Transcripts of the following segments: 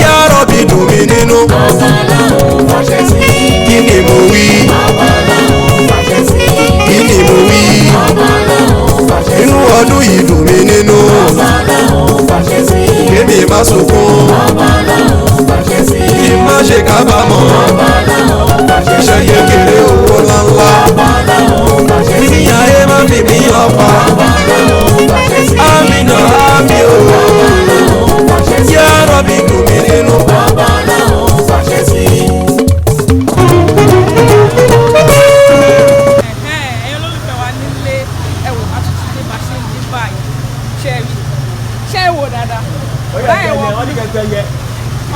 Yá Rọ́bì dùn mí nínú. Ọba Ọlọ́run fàṣẹ sí. Kí ni mo wí? Ọba Ọlọ́run fàṣẹ sí. Kí ni mo wí? Ọba Ọlọ́run fàṣẹ sí. Inú ọdún yìí dùn mí nínú. Ọba Ọlọ́run fàṣẹ sí. Kémi má sunkún. Ọba Ọlọ́run fàṣẹ sí. Kí n má ṣe kábàámọ̀. Ọba Ọlọ́run fàṣẹ sí. Iṣẹ́ kékeré owó ńláńlá. Ọba Ọlọ́run fàṣẹ sí. Ní ayé má fi mí ọ̀pá. Ọba Ọlọ́run fàṣẹ sí. Àmínà àmì o. Ọlọ́run fàṣẹ sí. Yá Rọ́bì dùn mí nínú. Ọba Ọlọ́run fàṣẹ sí. ẹ̀yin olólùfẹ́ wa nílé ẹ̀wò àtúntò dé bá ṣe ń dé báyìí ṣẹ́ẹ̀rì ṣẹ́ ẹ̀wò dáadáa báyìí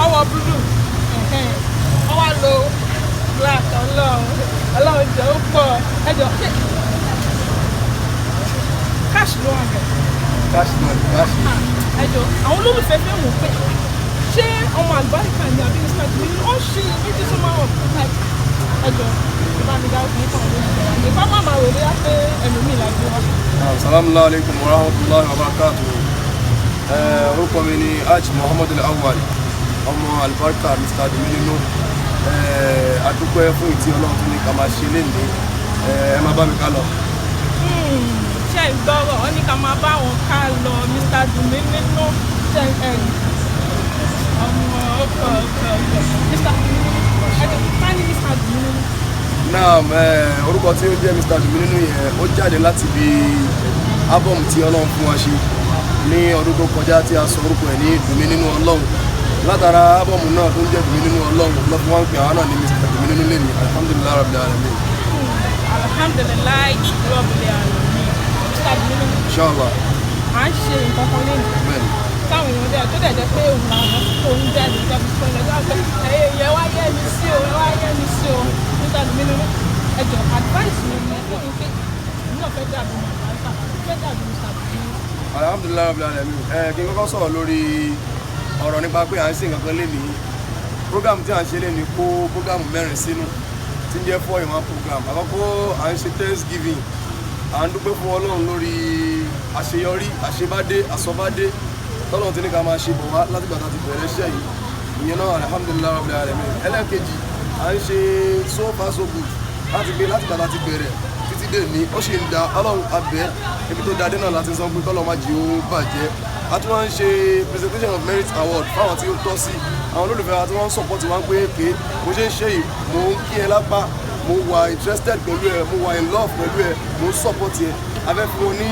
ọwọ́ búlù ọwọ́ lo black ọlọ́run jẹ́ ó pọ̀ ẹjọ́ ṣe cash ló wà bẹ̀ ẹjọ́ àwọn olólùfẹ́ fẹ́ wò pé ṣé ọmọ àlùbáríkà ni àbí mr gbin ó ṣe méjì tó máa wọ̀ ẹjọ́ ìbámidá ọkùnrin kan ló ń bẹ̀rẹ̀ àti pápá máa rò lóyá pé ẹnu mi là gbé wá. Assalamu alaikum wa rahmatullahi wa barakatuh. Orúkọ mi ni Hajj Muhammad Al-Awwal, ọmọ àlùbáríkà Mr. Dominino. Adúpẹ́ fún ìtí Ọlọ́run tó ní ká máa ṣe lénìí. Ẹ máa bá mi ká lọ. Ṣé ìgbọ́rọ̀ ọ ní ká máa bá wọn ká lọ Mr. Dominino ṣe ọmọ ọkọ̀ Mr. Dominino. Naam, orúkọ tí ó jẹ́ Mr. Dominino yẹn ó jáde láti bí album tí Ọlọ́run fún wa ṣe ní ọdún tó kọjá tí a sọ orúkọ ẹ̀ ní Dominino Ọlọ́run. Látara album náà tó ń jẹ́ Dominino Ọlọ́run lọ́pọ̀ wọn pè àwọn náà ní Mr. Dominino lẹ́nu. Alhamdulillahi Rabbil Alamin. Alhamdulillahi Rabbil Alamin. Mr. Dominino. Inshallah. À ń ṣe nǹkan kan lẹ́nu. Bẹ́ẹ̀ni. Táwọn èèyàn dẹ̀ tó dẹ̀ jẹ́ pé òun àwọn tó ń jáde jáde fún ẹ̀ ẹ̀yẹ wá yẹ́ mi sí o ẹ̀ wá yẹ́ mi sí o Mr. Dominino ẹ̀jọ̀ advice mi ní ẹ̀kọ́ ní pé èmi náà fẹ́ dàbí màmá fẹ́ dàbí Mr. Dominino. Alhamdulillahi Rabbil Alamin. Kí n kọ́kọ́ sọ̀rọ̀ lórí ọ̀rọ̀ nípa pé à ń ṣe nǹkan kan lénìí. Program tí à ń ṣe lénìí kó program mẹ́rin sínú tí ń jẹ́ 4-in-1 program. Àkọ́kọ́ à ń ṣe Thanksgiving. À ń dúpẹ́ fún Ọlọ́run lórí àṣeyọrí, àṣebádé, àsọbádé tọ́lọ́run ti ní ká máa ṣe bọ̀ wá láti gbà tá ti bẹ̀rẹ̀ iṣẹ́ yìí. Ìyẹn náà Alhamdulillahi Rabbil Alamin. Ẹlẹ́ẹ̀kejì à ń ṣe so far so good láti gbé láti gbà tá ti bẹ̀rẹ̀ títí dé ní ó ṣe ń da Ọlọ́run abẹ́ ibi tó dáadé náà láti sọ pé tọ́lọ́run má jẹ́ ó bàjẹ́. A tún wá ń ṣe presentation of merit award fáwọn tí ó tọ́ sí àwọn olólùfẹ́ wa tí wọ́n ń support wa pé pé mo ṣe ń ṣe yìí mo ń kí ẹ lápá mo wà interested pẹ̀lú ẹ mo wà in love pẹ̀lú ẹ mo ń support ẹ abẹ́ fún wọn ní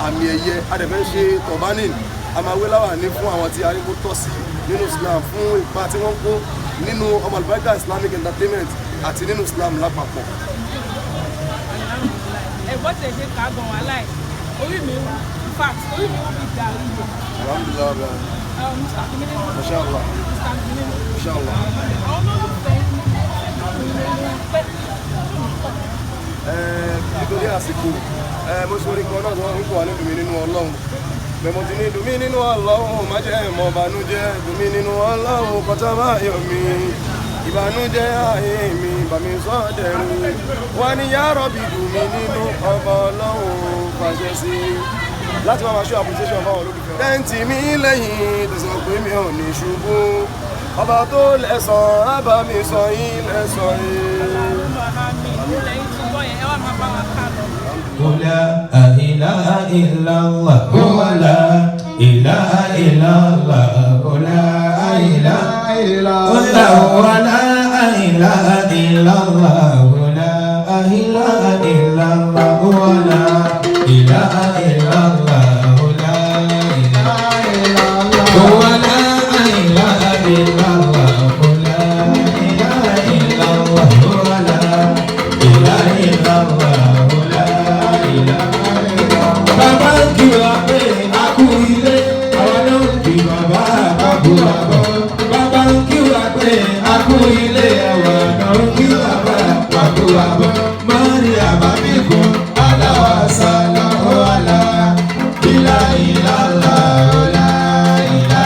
àmì ẹ̀yẹ adẹ̀fẹ́ ṣe turbaning àmàwé láwàní fún àwọn tí arígbó tọ́ sí nínú Islam fún ipa tí wọ́n kó nínú ọmọ àlùbáríkà Islamic entertainment àti nínú Islam lápapọ̀. ẹ̀gbọ́n tẹ̀ ṣe ká gan wà láì orí mi wú fact orí mi wú bí gàrí yọ. Alhamdulillah. Mr. Dominino. Inshallah. Mr. Dominino. Inshallah. àwọn olólùfẹ́ pẹ́ nítorí àsìkò mo ṣe orí kan náà tí wọ́n ń kọ́ wa ní dùnmí nínú Ọlọ́run bẹ̀mọ̀ tí ní dùnmí nínú Ọlọ́run má jẹ́ ẹ̀mọ́ ìbànújẹ́ dùnmí nínú Ọlọ́run kọjá máa yọ̀ mí ìbànújẹ́ ayé mi bàmí sọ́dẹ̀rù wà ní Yá Rọ́bì dùnmí nínú ọba Ọlọ́run fàṣẹ sí láti máa ṣe appreciation fáwọn olólùfẹ́ tẹ́ǹtì mi lẹ́yìn tẹ̀sán pé mi ò ní ṣubú ọba tó lẹ́sàn á bá mi sọ yín lẹ́sàn yín. لا إله إلا الله ولا إله إلا الله ولا إله إلا الله ولا إله إلا الله ولا إله إلا الله ولا إله إلا الله ولا إله إلا الله ولا إله إلا الله ولا إله إلا الله ولا إله إلا الله bàbá ń kí wa pé a kú ilé àwọn náà ń kí bàbá àbúrò àbọ̀. bàbá ń kí wa pé a kú ilé àwọn náà ń kí bàbá àbúrò àbọ̀. mọ́rí àbábíkún aláwa sálọ ọ̀la ìlà ìlà ọ̀la ìlà ìlà.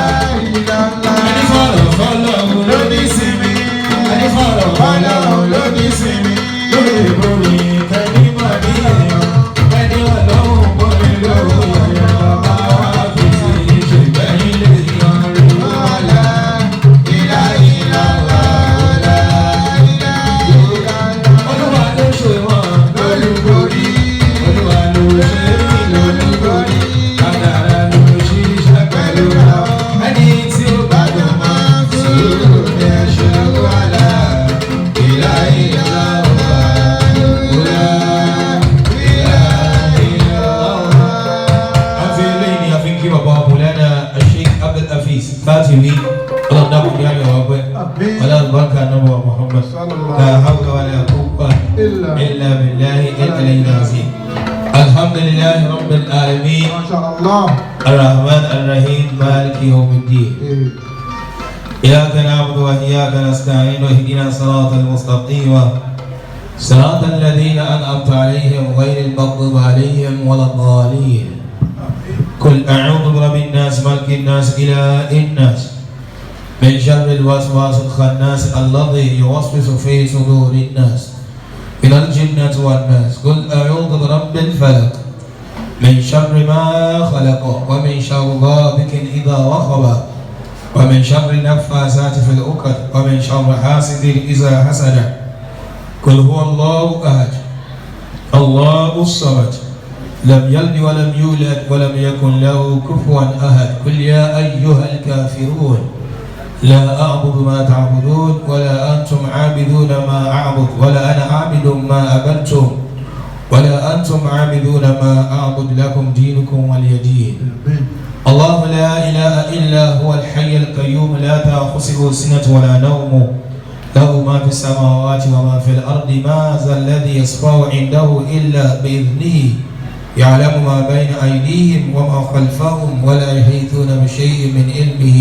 Aziz láti rí ọlọ́run dákun ní àmì ọ̀wá pẹ́ ọlọ́run báńkà nọ́bọ̀ Muhammad la hawla wala quwwata illa billahi al-aliyyil azim. Alhamdulillahi rabbil alamin arrahman arrahim maliki yawmiddin. إياك نعبد وإياك نستعين واهدنا الصراط المستقيم صراط الذين أنعمت عليهم غير المغضوب عليهم ولا الضالين. قل أعوذ برب الناس ملك الناس إله الناس من شر الوسواس الخناس الذي يوسوس في صدور الناس من الجنة والناس. قل أعوذ برب الفلق من شر ما خلق ومن شر غاسق إذا وقب ومن شر النفاثات في العقد ومن شر حاسد إذا حسد. قل هو الله أحد الله الصمد لم يلد ولم يولد ولم يكن له كفوا أحد. قل يا أيها الكافرون لا أعبد ما تعبدون ولا أنتم عابدون ما أعبد ولا أنا عابد ما عبدتم ولا أنتم عابدون ما أعبد لكم دينكم ولي دين. الله لا إله إلا هو الحي القيوم لا تأخذه سنة ولا نوم له ما في السماوات وما في الأرض. ما ذا الذي يشفع عنده إلا بإذنه يعلم ما بين أيديهم وما خلفهم ولا يحيطون بشيء من علمه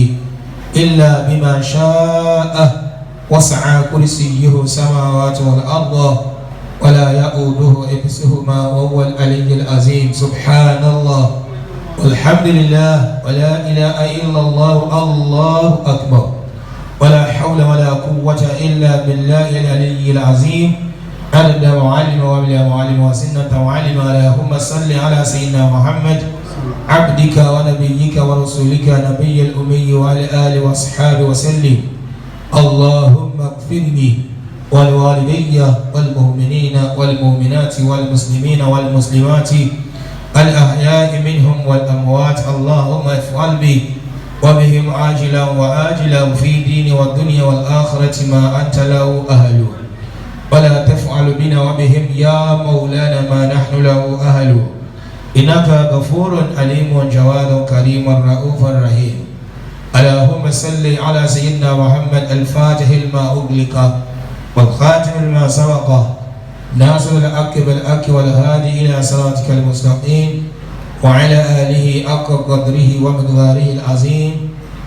إلا بما شاء. وسع كرسيه السماوات والأرض ولا يؤوده حفظهما وهو العلي العظيم. سبحان الله والحمد لله ولا إله إلا الله الله أكبر ولا حول ولا قوة إلا بالله العلي العظيم. عدد معلم وبلا معلم وسنة معلم. اللهم صل على سيدنا محمد عبدك ونبيك ورسولك نبي الأمي وعلى آله وأصحابه وسلم. اللهم اغفر لي والوالدي والمؤمنين والمؤمنات والمسلمين والمسلمات الأحياء منهم والأموات. اللهم افعل بي وبهم عاجلا وآجلا في دين والدنيا والآخرة ما أنت له أهل ولا تفعل بنا وبهم يا مولانا ما نحن له أهل. إنك غفور عليم جواد كريم رؤوف رحيم. اللهم صل على سيدنا محمد الفاتح لما أغلق والخاتم لما سبق ناصر الحق بالحق والهادي إلى صراطك المستقيم وعلى آله حق قدره ومقداره العظيم.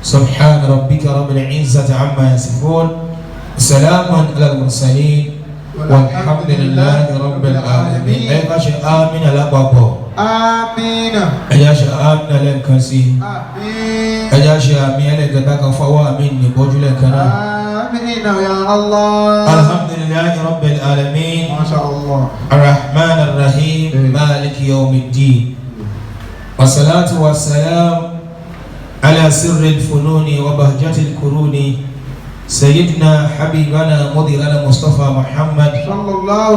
سبحان ربك رب العزة عما يصفون وسلام على المرسلين والحمد لله رب العالمين. أيها الشيء آمين لبابا آمين. أيها الشيء آمين لنكسي آمين. أيها الشيء آمين لكتاك فوا آمين نبوجو لكنا آمين يا الله. الحمد لله رب العالمين ما شاء الله. الرحمن الرحيم مالك يوم الدين والصلاة والسلام على سر الفنون وبهجة القرون سيدنا حبيبنا مديرنا مصطفى محمد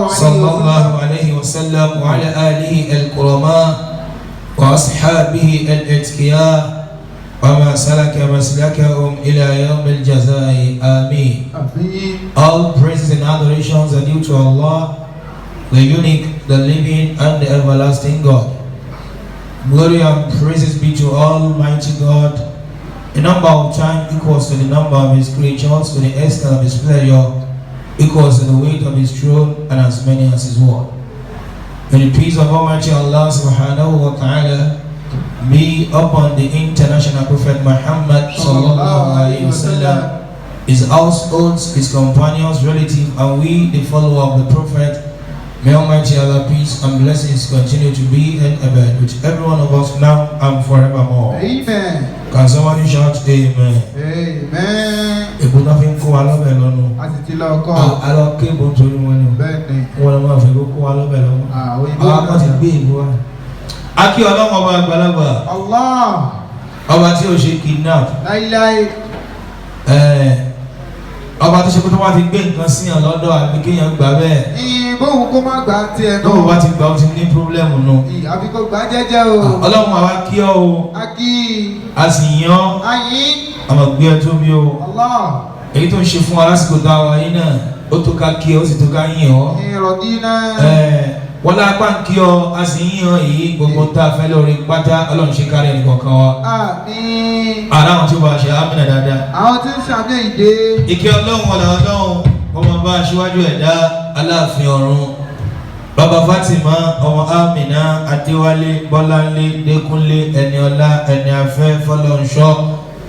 صلى الله عليه وسلم وعلى آله الكرماء وأصحابه الاتقياء وما سلك مسلكهم إلى يوم الجزاء آمين. All praises and adorations are due to Allah, the unique, the living and the everlasting God. Glory and praises be to Almighty God. The number of time equals to the number of His creatures, to the extent of His pleasure equals to the weight of His throne, and as many as His word. May the peace of Almighty Allah subhanahu wa ta'ala be upon the international Prophet Muhammad sallallahu alaihi wasallam, his households, his companions, relatives, and we, the follower of the Prophet. May Almighty Allah peace and blessings continue to be and abide with every one of us now and forevermore. Amen. Can somebody shout amen? Amen. Èkó náà fi ń kó wa lọ́bẹ̀ lọ́nu. A sì ti lọ kọ́. Alọ́ kébù nítorí wọn ni. Bẹ́ẹ̀ni. Wọ́n lọ máa fẹ́ kó wa lọ́bẹ̀ lọ́nu. Àwọn ìbò Àwọn kan ti gbé ìlú wa. Akí ọlọ́mọ ọba àgbàlagbà. Allah. Ọba tí ó ṣe kidnap. Láíláí. Ọba tó ṣe pé tó wá ti gbé nǹkan síyàn lọ́dọ̀ àbí kéèyàn gbà bẹ́ẹ̀. Bóun kó má gbà tiẹ̀ náà. Tó bá ti gbà ó ti ní pírọ́blẹ́mù nù. Àbí kó gbà jẹ́jẹ́ o. Ọlọ́run àwa kí ọ o. A kí. A sì yán. Ayín. Àmọ̀ gbé ẹ tóbi o. Allah. Èyí tó ń ṣe fún wa lásìkò tá a wà yín náà ó tó ká kí ẹ ó sì tó ká yìn ọ́. Ìrọ̀dí náà. wọ́n lápá ń kí ọ a sì ń yan èyí gbogbo tá a fẹ́ lórí pátá ọlọ́run ṣe kárí ẹnì kọ̀ọ̀kan wa. Àmín. ara àwọn tí ó bá ṣe ámìnà dáadáa. Àwọn tí ń ṣàmì ìdè. ìkẹ́ ọlọ́run ọ̀là ọlọ́run ọmọ bá aṣíwájú ẹ̀dá aláàfin ọ̀run bàbá Fatima ọmọ Amina Adéwálé Bọ́láńlé Dékúnlé Ẹniọlá Ẹniafẹ́ Fọlọ́nṣọ́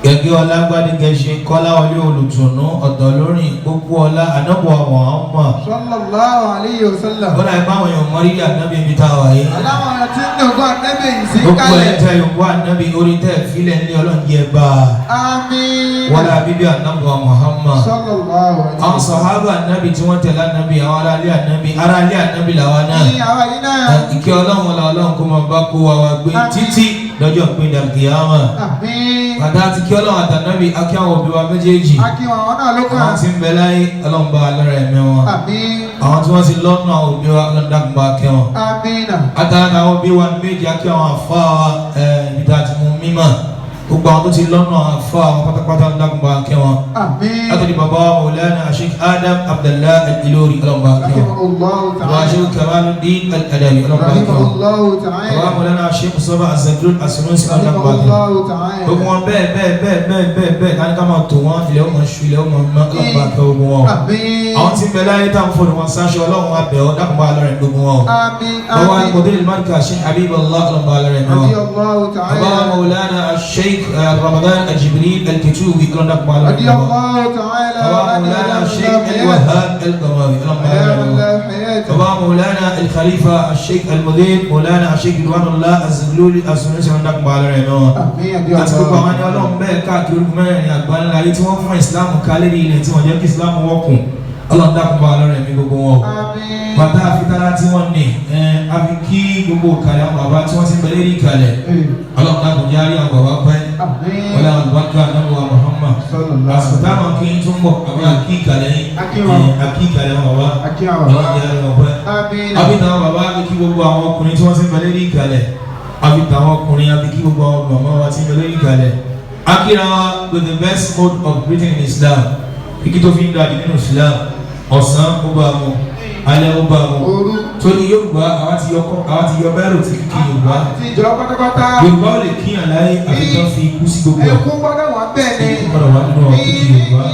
gẹ́gẹ́ ọlágbádégẹṣe kọ́láwọlé olùtùnú ọ̀dọ́ lórí gbogbo ọlá ànábọ̀ àwọn ọmọ. Sallallahu alayhi wa sallam. bọ́lá ẹ̀ báwọn èèyàn mọ́rí ànábì ibi tá a wà yìí. Aláwọ̀ tí ń dọ̀gbọ́ ànábì yìí sí gbogbo kalẹ̀. ẹ̀ tẹ́ ìwọ ànábì orí tẹ́ ìfilẹ̀ ní ọlọ́njẹ bá a. Àmín. wọ́n lá bíbí ànábọ̀ Muhammad. Sallallahu alayhi wa àwọn sallam. sàhábà ànábì tí wọ́n tẹ̀lé ànábì àwọn aráalé ànábì làwọn náà. Ní àwa yìí náà. ìkẹ́ ọlọ́run kó máa bá kó wa wá gbé títí lọ́jọ́ pé dàgìyàmà. Àmín. bàtà àti kí ọlọ́run àtànábì akí àwọn òbí wa méjèèjì. Akí àwọn náà ló kàn. àwọn tí ń bẹ láyé ọlọ́run bá lọ́rọ̀ ẹ̀mí wọn. Àmín. àwọn tí wọ́n ti lọ́nà àwọn òbí wa ọlọ́run dákun bá kẹ́ wọn. Àmín. àtàwọn àwọn òbí wa méjì akí àwọn àfa wa ibi tá a ti mú mímọ́ gbogbo àwọn tó ti lọ́nà àfa àwọn pátápátá ọlọ́run dákun bá kẹ́ wọn. Àmín. látọ̀dí bàbá wa Maulana Sheikh Adam Abdullah Al-Ilori ọlọ́run bá kẹ́ wọn. Rahimahullahu bàbá ta'ala. Sheikh Kamaluddin Al-Adawi ọlọ́run bá kẹ́ wọn. Rahimahullahu bàbá ta'ala. Maulana Sheikh Mustafa Az-Zaglul As-Sunusi ọlọ́run bá kẹ́ wọn. Rahimahullahu ta'ala. gbogbo wọn bẹ́ẹ̀ láti ká máa tò wọ́n ilẹ̀ ọmọ ṣu ilẹ̀ ọmọ mọ́ ọlọ́run bá kẹ́ gbogbo wọn. Àmín. àwọn tí ń bẹ láyé táwọn fọdù wọn sáṣọ ọlọ́run abẹ́ ọ dákun bá lọ́rẹ̀ gbogbo wọn. Àmín. bàbá Àmín. mọ̀dé ìlmárìkà Sheikh Habibullah ọlọ́run bá lọ́rẹ̀ náà. Radiyallahu ta'ala. bàbá Maulana Sheikh Ramadan Al-Jibril Al-Kitubi ọlọ́run dákun bá lọ́rẹ̀ náà. Radiyallahu ta'ala. bàbá Maulana Sheikh Al-Wahhab Al-Qamawi ọlọ́run bá lọ́rẹ̀ náà. bàbá Maulana Al-Khalifa Sheikh Al-Mudir Maulana Sheikh Ridwanullah Az-Zagluli As-Sunusi ọlọ́run dákun bá lọ́rẹ̀ náà. àti gbogbo àwọn ẹni ọlọ́run bẹ́ẹ̀ káàkiri orúkọ mẹ́rin àgbáńlá ayé tí wọ́n fún ìsìláàmù kálẹ̀ ní ilẹ̀ tí wọ́n jẹ́ kí ìsìláàmù wọ́kùn ọlọ́run dákun bá lọ́rẹ̀ mi gbogbo wọn. Àmín. bàtà àfitara tí wọ́n ní àfi kí gbogbo ìkàlẹ̀ àwọn bàbá tí wọ́n ti bẹ̀rẹ̀ ní ìkàlẹ̀ ọlọ́run dákun járí àwọn bàbá pẹ́ Àmín. wọlé àwọn àlùbáríkà anáwó Muhammad àsìkò táwọn kí n tún bọ̀ àwọn àkí ìkàlẹ̀ àkí ìkàlẹ̀ àwọn bàbá Akí àwọn ọlọ́run bàbá. járí àwọn pẹ́ Àmín. àbíta àwọn bàbá àbí kí gbogbo àwọn ọkùnrin tí wọ́n ti bẹ̀rẹ̀ ní ìkàlẹ̀ àbíta àwọn ọkùnrin àbí kí gbogbo àwọn màmá wa ti bẹ̀rẹ̀ ní ìkàlẹ̀ akira with the best mode of greeting in Islam kíkí tó fi ń da nínú Islam ọ̀sán ó bá mu alẹ́ ó bá mu Òru. torí Yorùbá àwa ti yọ bẹ́ẹ̀rù tí kíkí Yorùbá Ti jọ pátápátá. Yorùbá ò lè kíyàn láyé àfihàn fi ikú sí gbogbo ẹ̀ Ẹkún gbọ́dọ̀ wà bẹ́ẹ̀ ni. ikú gbọ́dọ̀ wá nínú ọ̀rọ̀ kíkí Yorùbá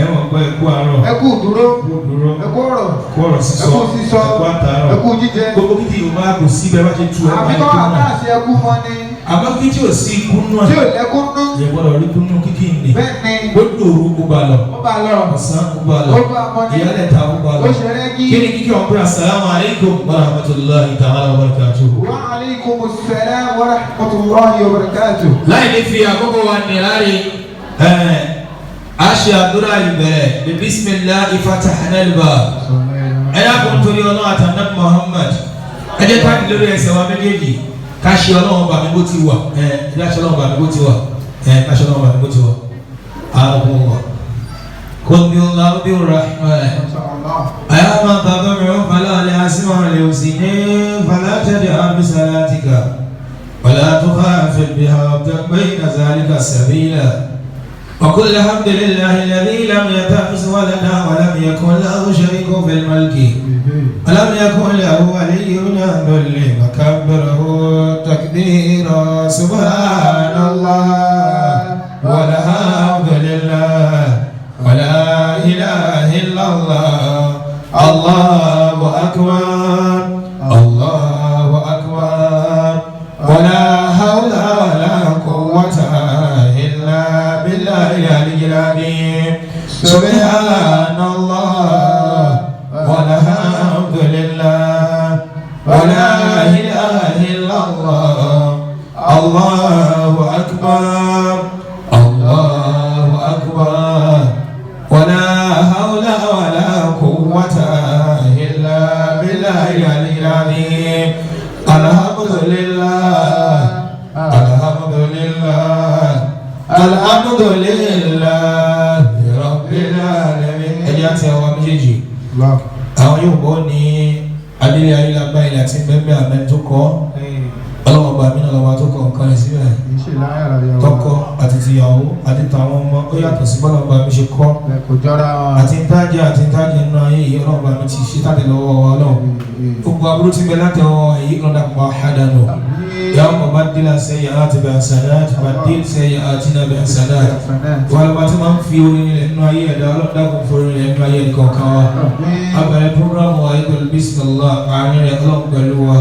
ẹ̀wọ̀n gbọ́ ẹ̀kú àárọ̀ Ẹkú dúró. ẹ̀kú dúró Ẹkú ọ̀rọ̀. ẹ̀kú ọ̀rọ̀ sísọ Ẹkú sísọ. ẹ̀kú àtàárọ̀ Ẹkú jíjẹ. gbogbo kíkí Yorùbá kò sí bẹ́ẹ̀ bá ṣe tu ẹ̀ máa Àbíkọ́ kí wọn àtàṣe ẹkú mọ́ ni. àmọ́ kí tí ò sí ikú náà Tí ò lẹ́kún nú. yẹ gbọ́dọ̀ rí kúnnú kíkí ni Bẹ́ẹ̀ ni. gbogbo òru gbogbo àlọ́ Ó bá lọ. ọ̀sán gbogbo àlọ́ Ó bá mọ́ ni. ìyálẹ̀ ta gbogbo àlọ́ Ó ṣe rẹ́gí. kí ni kíkí ọ̀pẹ́ assalamu alaikum wa rahmatullahi ta'ala wa barakatuh. Wa alaikumus salam wa rahmatullahi wa barakatuh. láì ní fi àkókò wa nìláre a ṣe àdúrà ìbẹ̀rẹ̀ bí bismillah fatahna al-bab ẹ dákun torí ọlọ́run àtàndá Muhammad ẹ jẹ́ ká nílò ẹsẹ̀ wa méjèèjì ká ṣe ọlọ́run bàmí bó ti wà ẹ ká ṣe ọlọ́run bàmí bó ti wà ká ṣe ọlọ́run bàmí bó ti wà àrùn wà. قل بالله بالرحمن أيا من تضرع فلا لأسمع لأسنين فلا تجهر بصلاتك ولا تخافت بها وابتغ بين ذلك سبيلا وقل الحمد لله الذي لم يتخذ ولدا ولم يكن له شريك في الملك ولم يكن له ولي من الذل وكبره تكبيرا سبحان الله والحمد لله ولا إله إلا الله الله أكبر الله أكبر ولا حول ولا قوة إلا بالله العلي العظيم سبحان الله والحمد لله ولا إله إلا الله الله أكبر الله أكبر ولا حول ولا قوة إلا بالله العلي العظيم الحمد لله الحمد لله الحمد لله رب العالمين ẹni àti àwọn méjèèjì àwọn yóò bọ́ ní adílé ayélujára ilẹ̀ àti bẹ́ẹ̀ àmẹ́ tó kọ́ ọlọ́mọba mi náà lọ́wọ́ tó kọ́ nǹkan rẹ̀ síbẹ̀ ṣe láyàrá yàwó. tọkọ àti tìyàwó àti tàwọn ọmọ ó yàtọ̀ sí bọ́lá ọba mi ṣe kọ́ Kò jọra wọn. àti ntájà nínú ayé yìí ọlọ́ọ̀bá mi ti ṣe tàbí lọ́wọ́ wa ọlọ́run gbogbo aburú ti bẹ láti ọwọ́ èyí lọ́dà pa àdánù yàwó bàbá dìlà sẹ́yà láti bẹ̀ àṣàdáàtì bàbá dìlà sẹ́yà àti náà bẹ̀ àṣàdáàtì wàlúwà tí máa ń fi orin rẹ̀ nínú ayé ẹ̀dá ọlọ́dà kò forin rẹ̀ nínú ayé ẹ̀dá kan wa abẹ̀rẹ̀ programu wa pẹ̀lú bisimilá àárín rẹ̀ ọlọ́run pẹ̀lú wa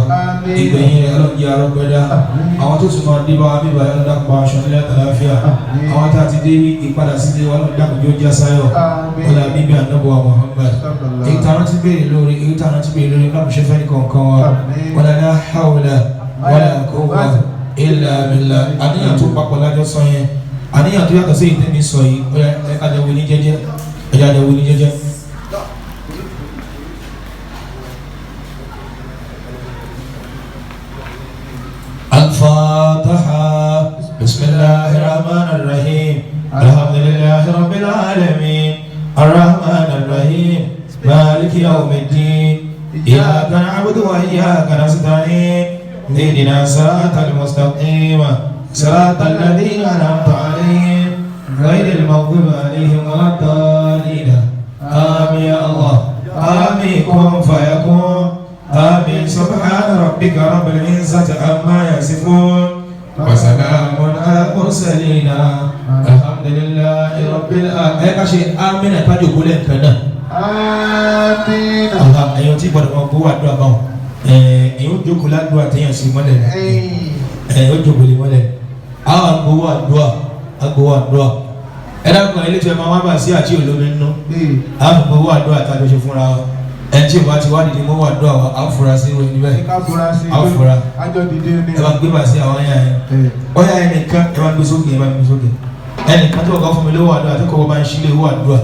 ìgbẹ̀yìn rẹ̀ ọlọ́run yà rọ̀ gbẹ́dá àwọn tó tún máa dé bá wa bíbá ọlọ́dà pa aṣọ nílẹ̀ àlàáfíà àwọn tá a ti dé ìpadà sílé wa ọlọ́dà kò jó já sáyọ̀ ọlọ́dà bíbí ànábọ̀ Muhammad èyí tí a rántí béèrè lórí náà ṣe fẹ́ ní kọ̀ọ̀kan wa wala la hawla wala quwwata illa billah àníyàn tó papọ̀ lájọ́ sọ yẹn àníyàn tó yàtọ̀ sí ìtẹ́mi sọ yìí ẹ̀ka jẹ́ wọlé jẹ́jẹ́ ẹ̀já jẹ́ wọlé jẹ́jẹ́. الفاتحة بسم الله الرحمن الرحيم الحمد لله رب العالمين الرحمن الرحيم مالك يوم الدين إياك نعبد وإياك نستعين اهدنا الصراط المستقيم صراط الذين أنعمت عليهم غير المغضوب عليهم ولا الضالين آمين يا الله آمين كن فيكون آمين سبحان ربك رب العزة عما يصفون وسلام على المرسلين الحمد لله رب العالمين آمين تاجو كلن كنا Àmín. èyàn tí gbọ́dọ̀ máa gbówó àdúrà báwọn èyàn jókòó ládùúgbò àtẹ̀yàn sí mọ́lẹ̀ èyàn jókòó lè mọ́lẹ̀ àwọn agbówó àdúrà ẹ̀dá kan ilé tí ẹ máa wá bá sí àti olómi nínú àwọn agbówó àdúrà tàbí ṣe fúnra wa ẹni tí o bá ti wá dìde mọ́wọ́ àdúrà wa á fura sí ìwé níbẹ̀ á fura ẹ bá gbé bá sí àwọn ẹ̀yà yẹn ọ̀yà ẹnìkan ẹ bá gbé sókè ẹnìkan tó ọ̀gá fún mi lówó àdúrà tó kọ́ bá ń ṣílé owó àdúrà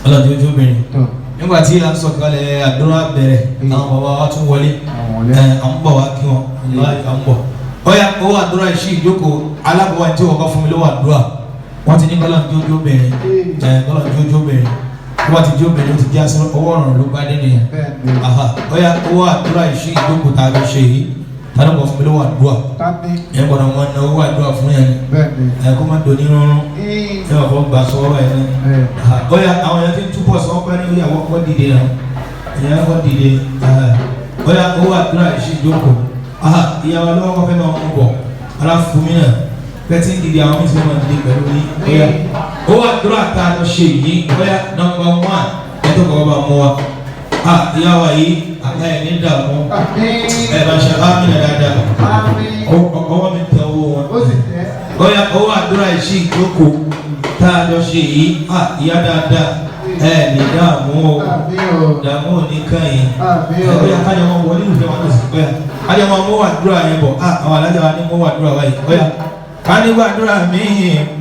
ọlọ́run tó obìnrin nígbà tí a sọ kalẹ̀ àdúrà bẹ̀rẹ̀ àwọn bàbá wa tún wọlé à ń bọ̀ wá kí wọn à ń bọ̀ ọ̀yà owó àdúrà ìṣí ìjókòó alábọ̀wá tí ọ̀gá fún mi lówó àdúrà wọ́n ti ní kọ́lọ́n tó obìnrin tó bá ti jó obìnrin ó ti já sí ọwọ́ ọ̀run ló bá dé nìyẹn ọ̀yà owó àdúrà ìṣí ìjókòó tá a fi ṣe yìí tani kò fún mi lówó àdúrà yẹn gbọ́dọ̀ wọn na owó àdúrà fún yẹn ẹ kó má doni rúnrún ẹ wà fọ gbà sọ ẹ ní ọyà àwọn yẹn ti túbọ̀ sọ pé ní ìyàwó kọ́ dìde náà ìyàwó kọ́ dìde ọyà owó àdúrà ìṣí ìjókòó ìyàwó lọ́wọ́ kọ́ fẹ́ máa mú bọ̀ ara fún mi náà pẹ́tí dìde àwọn mí-ín máa dìde pẹ̀lú ní ọyà owó àdúrà tá a lọ ṣe yìí ọyà nọ́mbà 1 ẹ tó kọ́ bá mú wa ìyàwó yìí àtàyè ní dààmú ẹ bá ṣe ámìnà dáadáa ọwọ́ mi tẹ owó wọn ọyà owó àdúrà ìṣí ìjókòó tá a lọ ṣe yìí ìyá dáadáa ẹ ní dààmú o dààmú ò ní kàn yín ọyà káyọ̀ wọn wọlé ìfẹ́ wọn lọ sí pẹ́ káyọ̀ wọn mú àdúrà yẹn bọ̀ àwọn alájà wa ní mú àdúrà wáyé ọyà kánígbàdúrà mi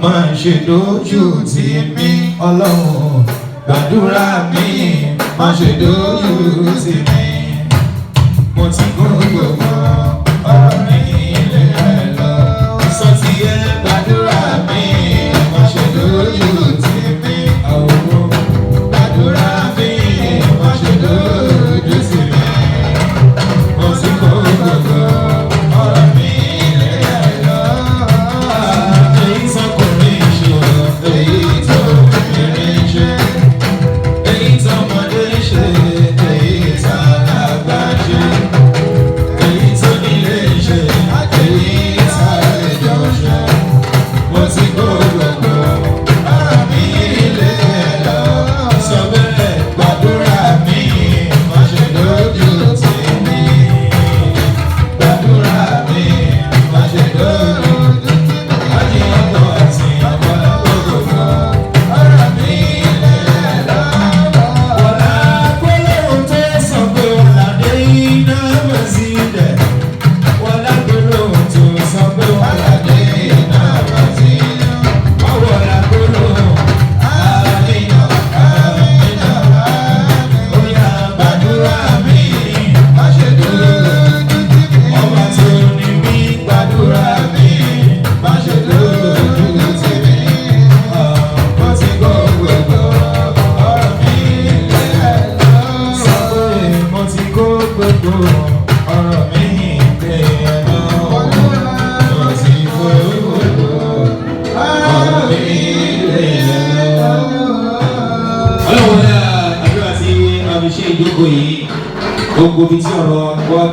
máa ń ṣe dójú tì mí ọlọ́run gbàdúrà mi máa ṣe dójú tì mí mo ti gbogbo ọ̀rọ̀ mi ilé ẹ̀ lọ sọ ti yẹ gbàdúrà mi máa ṣe dójú tì mí àwòrán gbàdúrà mi máa ṣe dójú tì mí mo ti gbogbo ọ̀rọ̀ mi ilé ẹ̀ lọ èyí sọkùnrin ṣe èyí tó obìnrin ṣe èyí tọmọdé ṣe èyí tàgbà ṣe èyí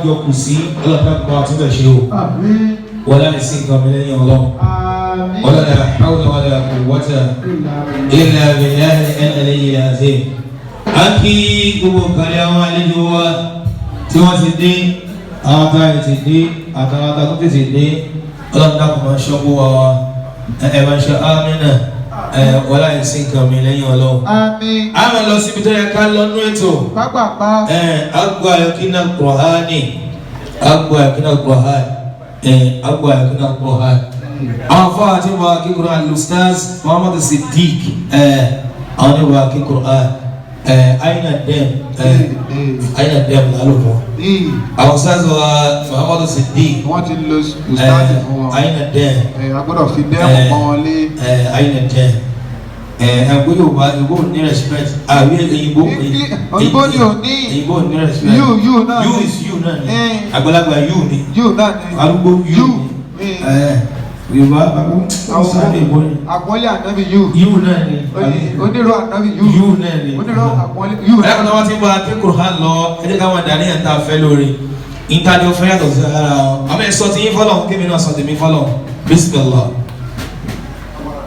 jọ kù sí ọlọ́dún kan àtúntò ṣe o wọ́n láì sí nǹkan mi lẹ́yìn ọlọ́run wọ́n lọ́dà hawla wala quwwata illa billahi al-aliyyil azim. a kí gbogbo kàlẹ́ àwọn àlejò wa tí wọ́n ti dé àwọn táyà ti dé àtàwọn àtàkùn tètè dé ọlọ́run dàpọ̀ máa ṣọ́kú wa ẹ̀ máa ṣe ámínà wọ́n láì sí nǹkan mi lẹ́yìn ọlọ́run. a máa lọ síbi tó yẹ ká lọ́nú ètò agbo ayọ̀kínà kùrọ̀hánì agbo ayọ̀kínà kùrọ̀hánì agbo ayọ̀kínà kùrọ̀hánì. àwọn afọ àti wà kíkùrọ̀ alustaz Muhammad Siddiq àwọn ní wà kíkùrọ̀ aina dem lálùmọ́ àwọn sáàsì wa Muhammad Siddiq wọ́n ti lo ustaz fún wọn aina dem agbọ́dọ̀ fi dẹ́mù pọ́n wọn lé aina dem ẹgbẹ́ Yorùbá ìbò ní respect àwí ìbò ní respect you náà you is you náà ni àgbàlagbà you ni arúgbó you ni Yorùbá àwọn sáré ìbò ni àpọ́nlé ànábì you náà ni onírò ànábì you náà ni onírò àpọ́nlé you náà. ẹ̀kọ́ tó wọ́n ti bá akẹ́kọ̀ọ́ hàn lọ ẹ̀jẹ̀ ká máa dàní ẹ̀ ń tà fẹ́ lórí ìtàdé ọ̀fẹ́ yàtọ̀ sí ara wọn àmì ẹ̀sọ́ ti yín fọ́lọ̀ kébì náà sọ tèmi fọ́lọ̀ bismillah.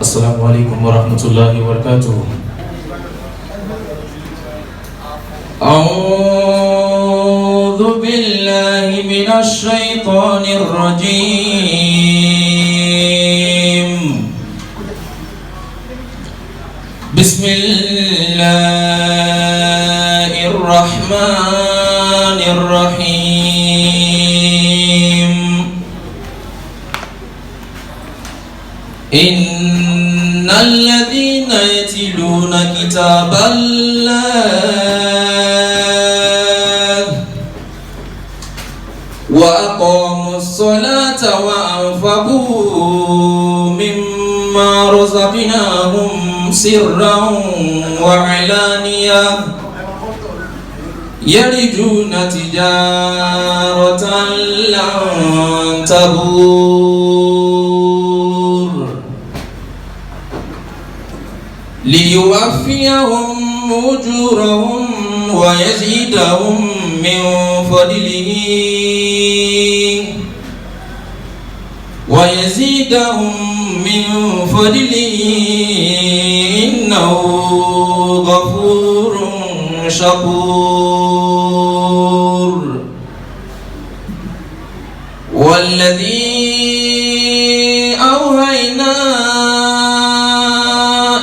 Assalamu alaikum warahmatullahi wabarakatuh. A'udhu billahi minash shaitanir rajim. Bismillahir rahmanir rahim. إن الذين يتلون كتاب الله وأقاموا الصلاة وأنفقوا مما رزقناهم سرا وعلانية يرجون تجارة لن تبور ليوفيهم أجورهم ويزيدهم من فضله إنه غفور شكور. والذي أوحينا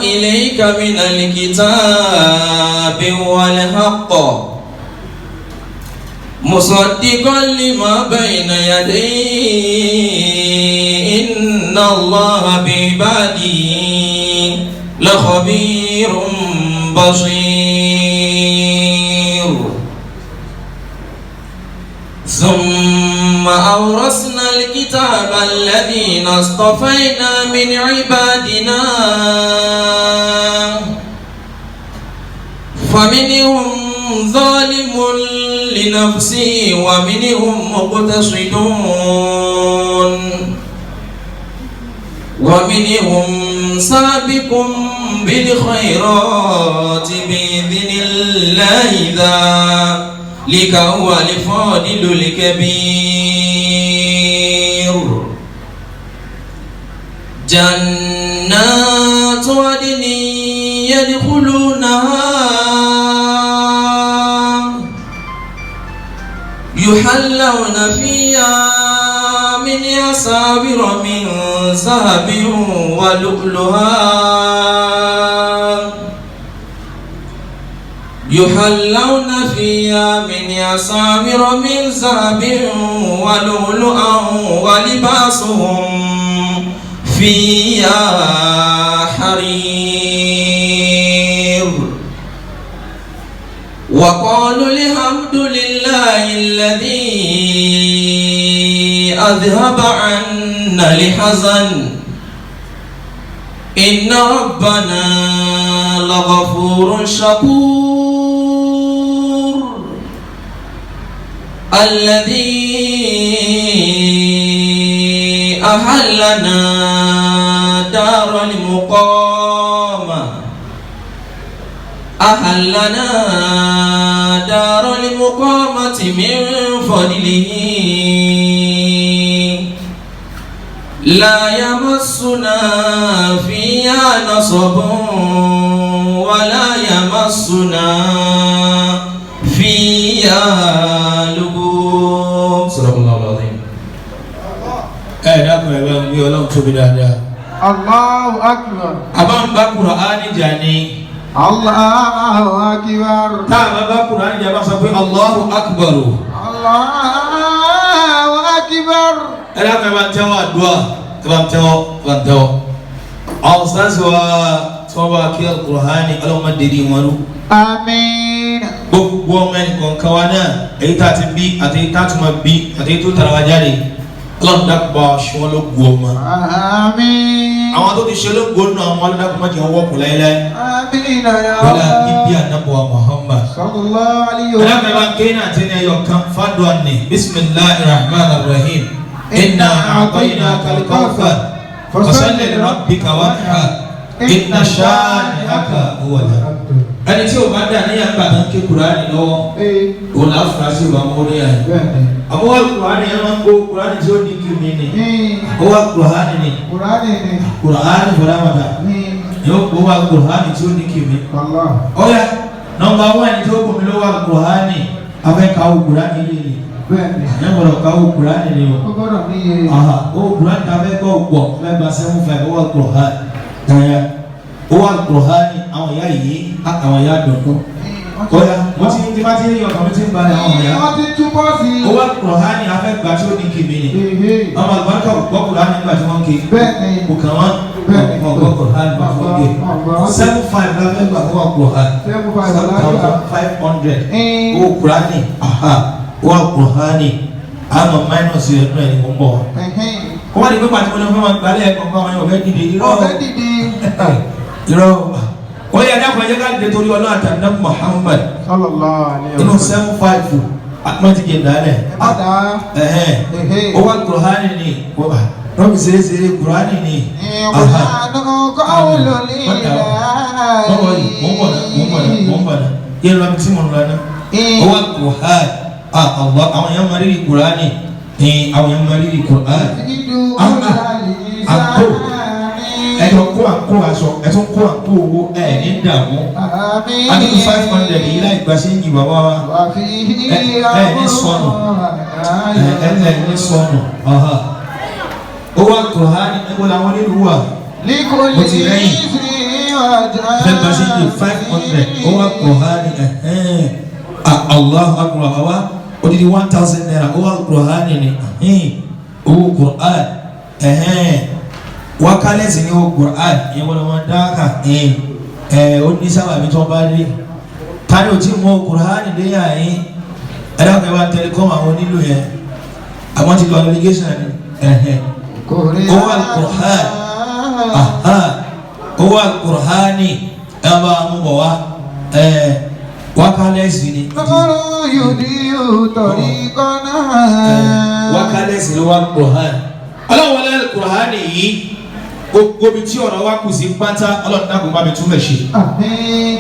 إليك من الكتاب والحق مصدقا لما بين يديه إن الله بعباده لخبير بصير. ثم أورثنا الكتاب الذين اصطفينا من عبادنا فمنهم ظالم لنفسه ومنهم مقتصد ومنهم سابق بالخيرات بإذن الله ذلك هو الفاضل الكبير. جنات عدن يدخلونها يحلون فيها من أساور من ذهب ولؤلؤا يحلون فيها من أساور من ذهب ولؤلؤا ولباسهم فيها حرير. وقالوا الحمد لله الذي أذهب عنا الحزن إن ربنا لغفور شكور. الذي أحلنا دار المقامة المقامة من فضله لا يمسنا فيها نصب ولا يمسنا فيها لغوب صدق الله العظيم. dákun ẹ bá ń gbé Ọlọ́run tóbi dáadáa. Allahu akbar. àbá ń bá Kùránì jà ní. Allahu akbar. tá a bá Kùránì jà bá sọ pé Allahu akbar. Allahu akbar. ẹ dákun ẹ bá ń tẹ́wọ́ àdúrà ẹ bá ń tẹ́wọ́. àwọn sáàsì wa tí wọ́n bá kí Kùránì Ọlọ́run má dèrè wọn lọ. Àmín. gbogbo ọmọ ẹnì kọ̀ọ̀kan wa náà èyí tá a ti bí àti èyí tá a tún máa bí àti èyí tó tara wa jáde Ọlọ́run dákun bá ṣe wọn ló gbó ọmọ. Àmín. àwọn tó ti ṣe ló gbó nù àwọn Ọlọ́run dákun má jẹ́ wọ́n kù láéláé. Àmín ya wala Allah. ibi anabuwa Muhammad. Sallallahu alayhi wa Ala me ban kena tene yo kan fadwan ni bismillahir rahmanir rahim inna a'tainaka al-kawthar fasalli li rabbika wanhar inna shani'aka huwal abtar. ẹni tí o bá dà ní àgbà tán ké Kùránì lọ́wọ́ òun là á fura sí ìwà mọ́rí yà àmọ́ wà Kùránì ẹ̀ máa ń gbó Kùránì tí ó ní kí mi ni ó wà Kùránì ni Kùránì fọdà wàdà yóò kó wà Kùránì tí ó ní kí mi. ọ̀ya nọ́mbà wọn ẹni tí ó bomi ló wà Kùránì afẹ́ káwọ́ Kùránì yé ni ẹ̀ gbọ́dọ̀ káwọ́ Kùránì ni o ó Kùránì ta fẹ́ kọ́ pọ̀ fẹ́ gba 7-5 ó wà Kùránì ẹ̀yà ó wà Kùránì àwọn ìyá yìí àwọn ìyá dọ̀dọ̀ ọ̀ya mo ti bá ti rí ọkàn mi ti ń balẹ̀ àwọn ìyá ó wà Kùránì afẹ́ gba tí ó ní kí mi ni ọmọ àgbàkà gbọ́ Kùránì nígbà tí wọ́n ké kò kàn wọ́n gbọ́ Kùránì bá fọ́ ké 7-5 la fẹ́ gbà fún wa Kùránì 7,500 ó Kùránì wà Kùránì àmọ́ minus rẹ̀ nù ẹ̀ ní mo ń bọ̀ wọ́n wá ní pé pàtó ní wọ́n máa gbalẹ̀ ẹ̀kọ́ fún àwọn èèyàn ọ̀fẹ́ dìde irọ́ ó yẹ ẹ̀dá kan yẹ ká dé torí Ọlọ́run àtàndá Muhammad inú 7-5 àtúmọ̀tì jẹ̀ dálẹ̀ ó wà Kùránì ni rọ́bì sèré Kùránì ni mọ̀nbọ̀nà yẹn lọ́bi tí mo ń lọ náà ó wà Kùránì àwọn èèyàn máa rí Kùránì àwọn èèyàn máa rí Kùránì àkó ẹ̀tọ́ kó àkó aṣọ ẹ̀tọ́ kó àkó owó ẹ̀ ní dààmú àdúgbò 500 yìí láì gbà sí ìyìn bàbá wa ẹ̀ ní sọnù ẹ̀ ní sọnù ó wà Kùránì ẹ̀kọ́ làwọn nílùú wà mo ti rẹ́yìn ẹ̀ gbà sí ìyìn 500 ó wà Kùránì Allahu akbar bàbá odidi 1,000 naira ó wà Kùránì ni owó Kùránì wakalẹsi ni o Qur'an yẹn wọlé wọn dáka ó ní sábàbí tó bá dé kárí o ti mọ Qur'an dé yà yín ẹ dákun ẹ bá telecom àwọn onílù yẹn àwọn ti lọ allegation ni ó wà Qur'an ó wà Qur'an ni ẹ bá mú bọ̀ wá wakalẹsi ni wakalẹsi ló wà Qur'an ọlọ́wọ́lẹ́ Qur'an yìí gbogbo bi tí ọ̀rọ̀ wa kù sí pátá Ọlọ́run dákun bá mi tún bẹ̀ ṣe.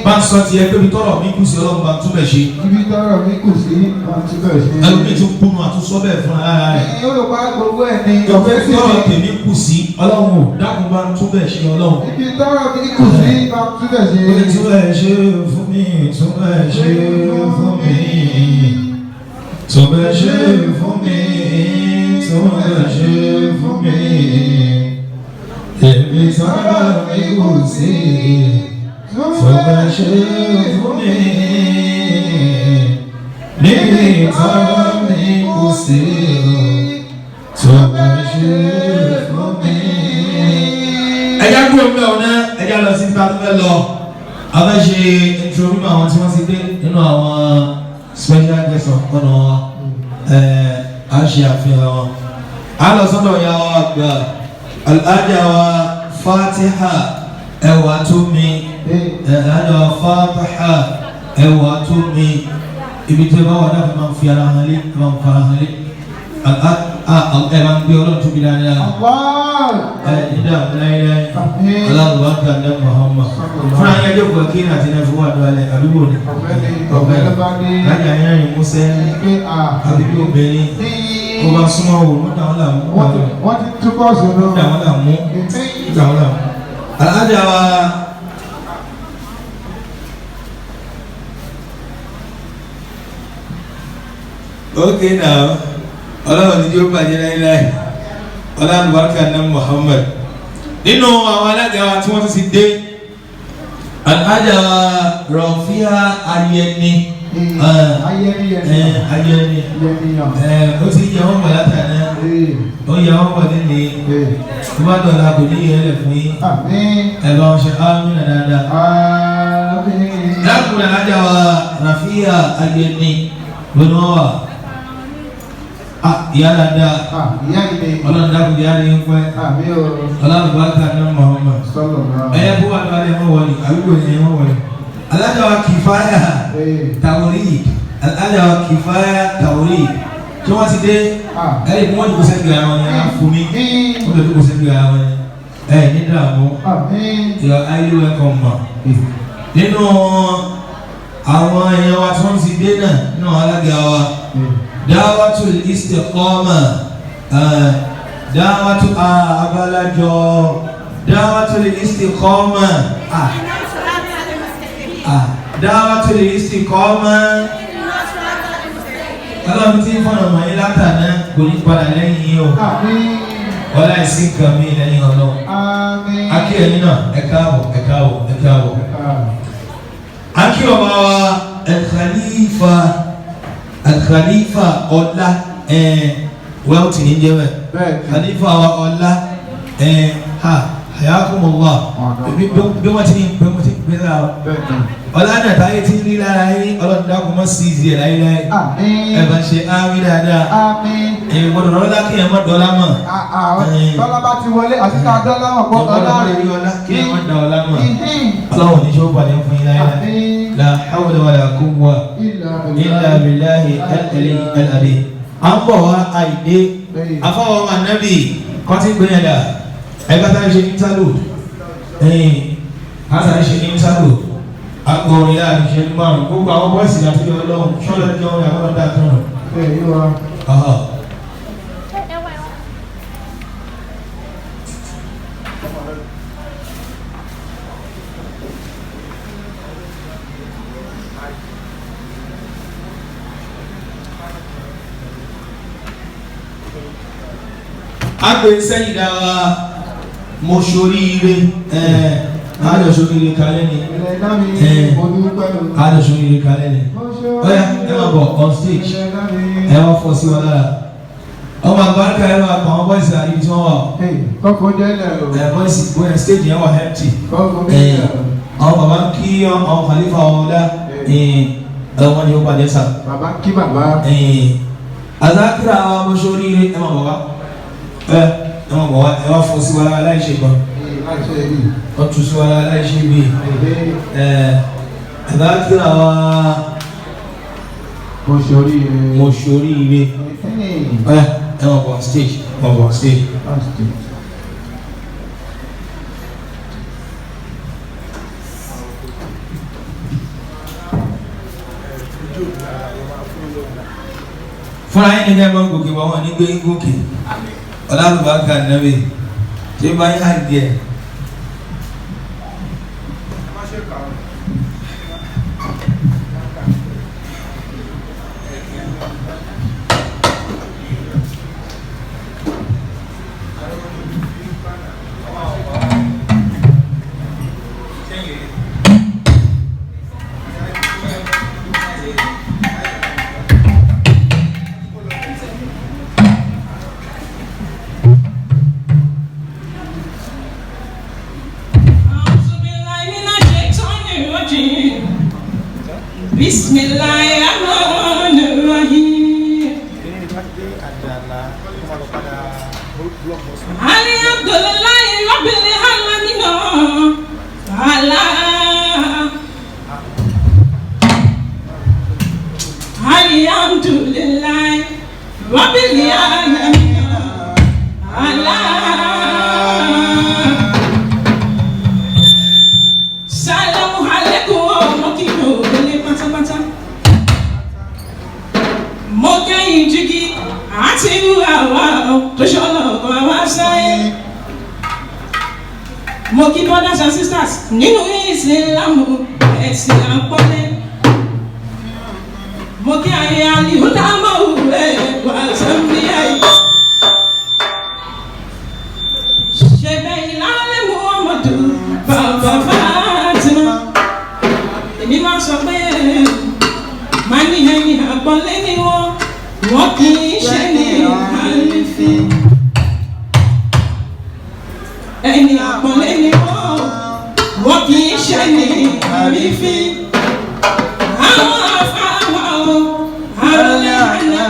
bá ń sọ tiẹ̀ pé ibi tọ́rọ̀ mi kù sí Ọlọ́run bá tún bẹ̀ ṣe. ibi tọ́rọ̀ mi kù sí bá tún bẹ̀ ṣe. ẹlòmíì tún kúnnú àtúnṣọ bẹ́ẹ̀ fún ara rẹ̀. Yorùbá gbogbo ẹ̀ ní. ìjọba tọ́rọ̀ tèmi kù sí Ọlọ́run dákun bá tún bẹ̀ ṣe Ọlọ́run. ibi tọ́rọ̀ mi kù sí bá tún bẹ̀ ṣe. tún bẹ̀ ṣe fún mi tún bẹ̀ ṣe fún mi tún bẹ̀ ṣe fún mi tún bẹ̀ ṣe fún mi. Èmi sọ̀rọ̀ mi kò sí, sọ̀rọ̀ ṣe fún mi. Níbi sọ̀rọ̀ mi kò sí, sọ̀rọ̀ ṣe fún mi. Ẹja kúrò mi ọ̀nà ẹja lọ sí nípa tó fẹ́ lọ. A fẹ́ ṣe intro nínú àwọn tí wọ́n ti dé nínú àwọn special guest of honour a ṣe àfihàn wọn. A lọ sọ́dọ̀ ìyá wa àgbà. Al-Aja wa Fatiha ẹwà tó mi Al-Aja wa Fatiha ẹwà tó mi ibi tí ẹ bá wà dáfẹ́ máa ń fi ara hàn lé máa ń fara hàn lé ẹ máa ń gbé ọlọ́run tóbi dáadáa. Ìdá láíláí aláàbò àgbàdo Muhammad fúnra yẹn jókòó kí ní àti náà fún wà lọ́wọ́ àdúgbò ni ọ̀gbẹ́ lájà yẹn rìn músẹ́ àdúgbò obìnrin ó bá súnmọ́ wò ó dáwọn làmú wọ́n ti túbọ̀ sọ̀rọ̀ dáwọn làmú dáwọn làmú. alájà wa okay now ọlọ́run ní yóò bàjẹ́ láíláí ọlọ́run barika náà Muhammad nínú àwọn alága wa tí wọ́n ti dé alága wa Rọ̀fíà Ayẹni Ayẹni ó ti yẹ wọ́n wọ̀ látàná ó yẹ wọ́n wọ̀ nílé ìbádọ́lá kò ní yẹ lẹ̀ fún yín ẹ̀bá ọ̀ṣẹ́ ámìnà dáadáa dákùnrin alága wa Rọ̀fíà Ayẹni lónìí wọ́n wà. Ìyá dáadáa ọlọ́run dákun ìyá rẹ̀ ń pẹ́ ọlọ́run barika náà Muhammad ẹ̀yẹ bó wà lọ́wọ́ ẹ̀mọ́ wọlé àbíkò ẹ̀mọ́ wọlé alájà wa Kifaya Tawhid alájà wa Kifaya Tawhid tí wọ́n ti dé ẹ̀yẹ bí wọ́n ti kó sẹ́gbẹ̀ẹ́ àwọn yẹn á fún mi wọ́n ti kó sẹ́gbẹ̀ẹ́ àwọn yẹn ẹ̀ ní dààmú ìyá ayé wẹ́kọ̀ mọ̀ nínú àwọn èèyàn wa tí wọ́n ti dé náà nínú alága wa. Dawatul istiqama dawatu abalajo dawatul istiqama dawatul istiqama Ọlọ́run tí fọ́nà mọ̀ yín látàná kò ní padà lẹ́yìn yín o ọlá ìsìn kan mi lẹ́yìn Ọlọ́run akí ẹ̀yin náà ẹ káàbọ̀ ẹ káàbọ̀ ẹ káàbọ̀ akí ọba wa Al-Khalifa ọlá wẹ́ẹ̀tì ní jẹ́wẹ̀ Khalifa wa ọlá hayakumullah bí wọ́n ti gbé lára ọlá náà táyé tí ń rí lára yín ọlọ́run dákun mọ́ sí ìzì ẹ̀ láíláí ẹ̀bà ṣe áwí dáadáa èyí gbọ́dọ̀ lọ́lá kí ẹ̀ mọ́ dọ́lá mọ̀ dọ́lá bá ti wọlé àti ká dọ́lá mọ̀ pọ̀ ọlá rẹ̀ rí ọlá kí ẹ̀ mọ́ dọ́lá mọ̀ ọlọ́run ní ṣó pàdé fún yín láíláí la hawla wala quwwa illa billahi al-ali al-ali à ń bọ̀ wá àìdé afọwọ́ ọmọ anábì kọ́tí gbẹ̀yẹ̀dà ẹgbẹ́ tá a ṣe interlude àtàrí ṣe interlude agbórin láàrin ṣe márùn gbogbo àwọn bọ́ọ̀sì àti ọlọ́run ṣọ́lọ́ jọ orin àwọn ọ̀dà tó rùn. agbe sẹ́yìn dáwà mo ṣoríire àádọ́ ṣoríire kalẹ́ ni àádọ́ ṣoríire kalẹ́ ni ọ̀yá ẹ máa bọ̀ on stage ẹ wọ́n fọ́ sí wọn lára ọmọ àgbàríkà ẹ máa pa àwọn bọ́ìsì àríbi tí wọ́n wà bọ́ìsì bóyá stage yẹn wà empty àwọn bàbá ń kí àwọn Khalifa ọ̀dá wọn ni ó pàdé sà bàbá kí bàbá àzákìrà àwọn ọmọ ṣoríire ẹ máa bọ̀ wá ẹ máa bọ̀ wá ẹ wá fọ́ sí wọn lára láì ṣe gan wọ́n tún sí wọn lára láì ṣe bí àzákìrà wa mo ṣoríire ẹ máa bọ̀ stage máa bọ̀ stage. fúnra yín ni ká máa ń gòkè wá wọn ní gbé gòkè ọlọ́run nàbẹ tí ó bá yá díẹ̀. Bismillahirrahmanirrahim. Alhamdulillahi rabbil alamin. Alhamdulillahi rabbil alamin. mo kí brothers and sisters nínú ìsìlámù ẹ̀sìn àpọ́nlé. mo kí ayé alìhùdámọ̀ òwúrẹ́ wà sẹ́mi ayé. ṣẹ̀bẹ̀ ìlànà Muhammadu bàbá Fatima. èmi máa sọ pé máa ní ẹni àpọ́nlé ni wọ́n kì í ṣe ní àlìfín. ẹni àpọ́nlé ni wọ́n kì í ṣe ní àrífín. àwọn afáwà o àròlé àná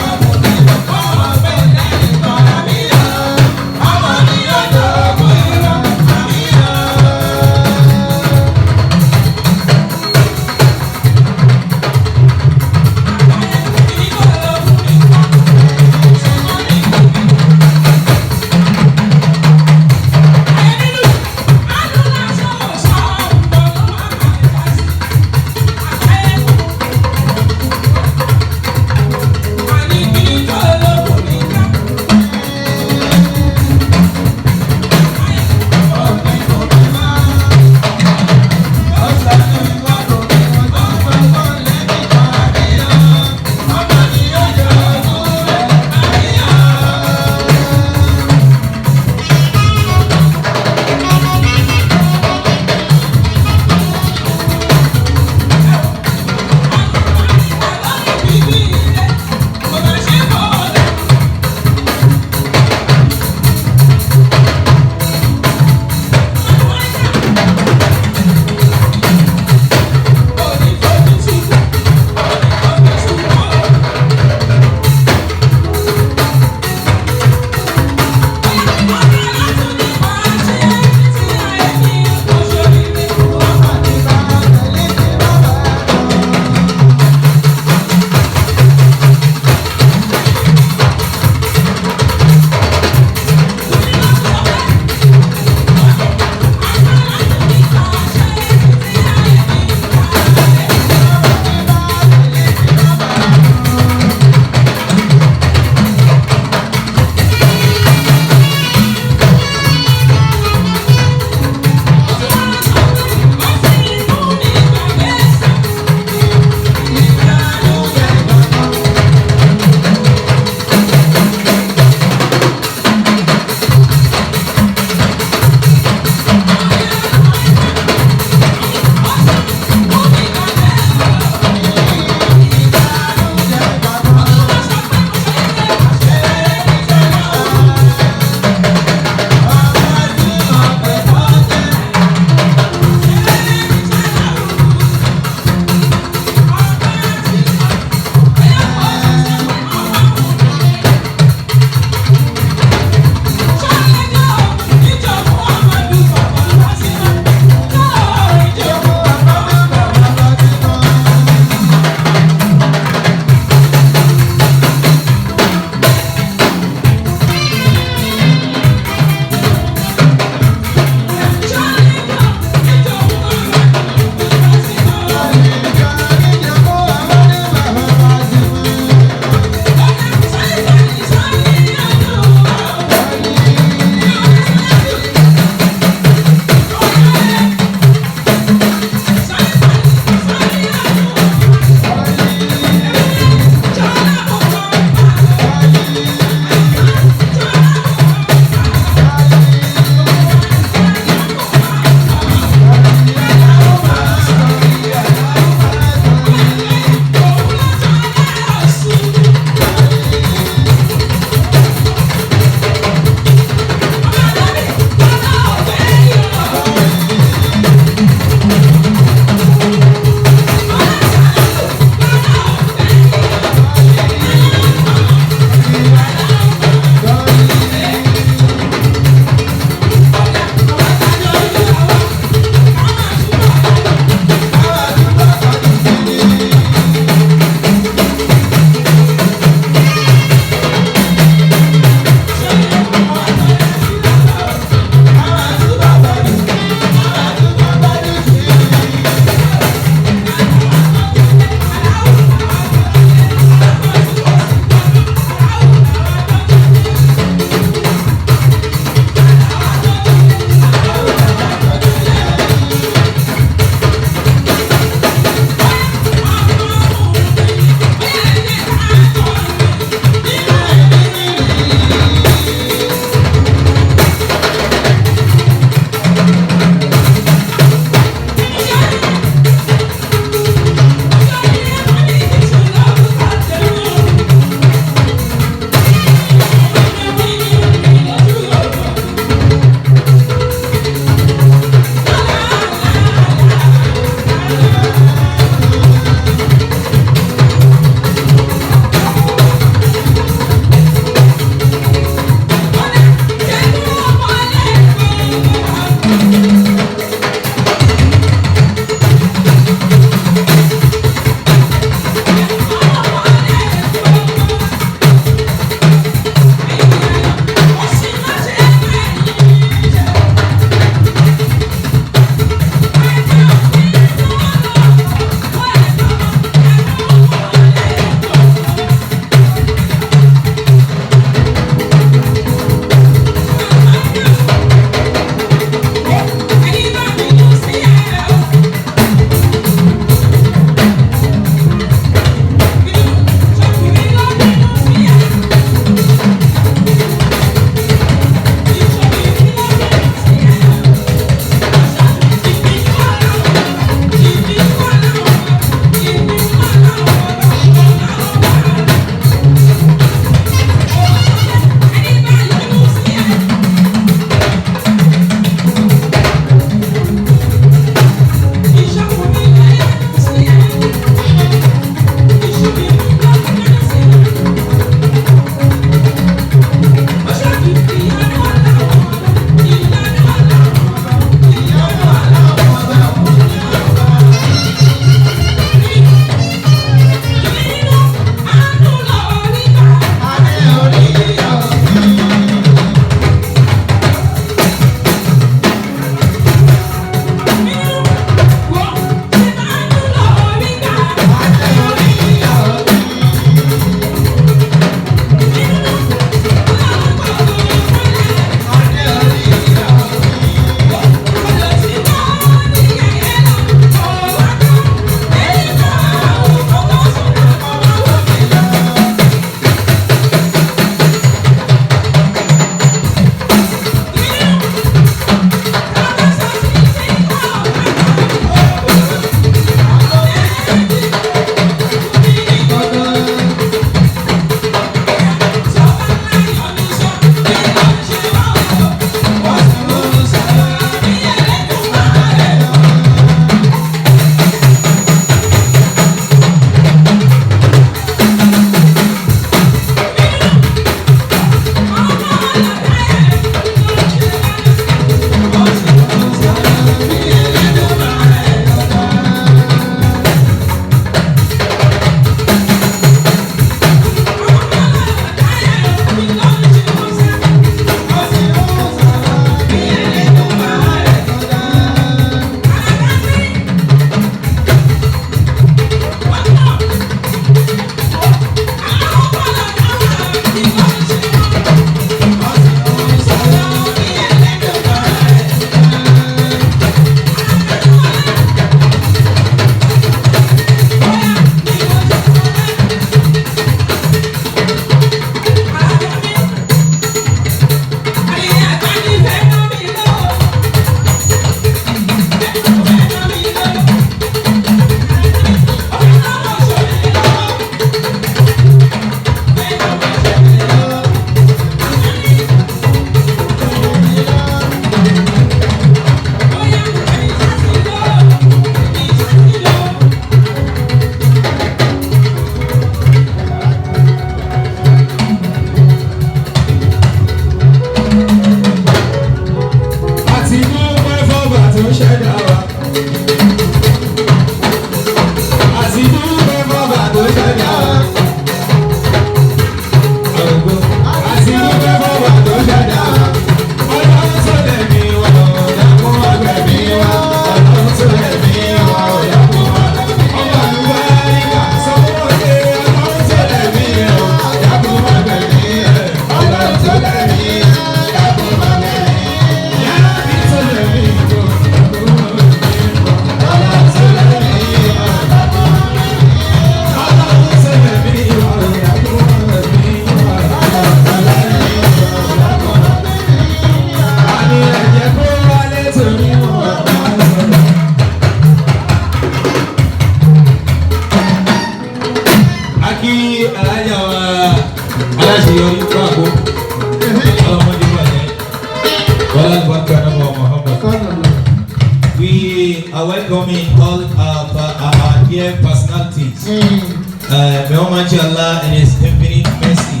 We are welcoming all our dear personalities. May Almighty Allah in His infinite mercy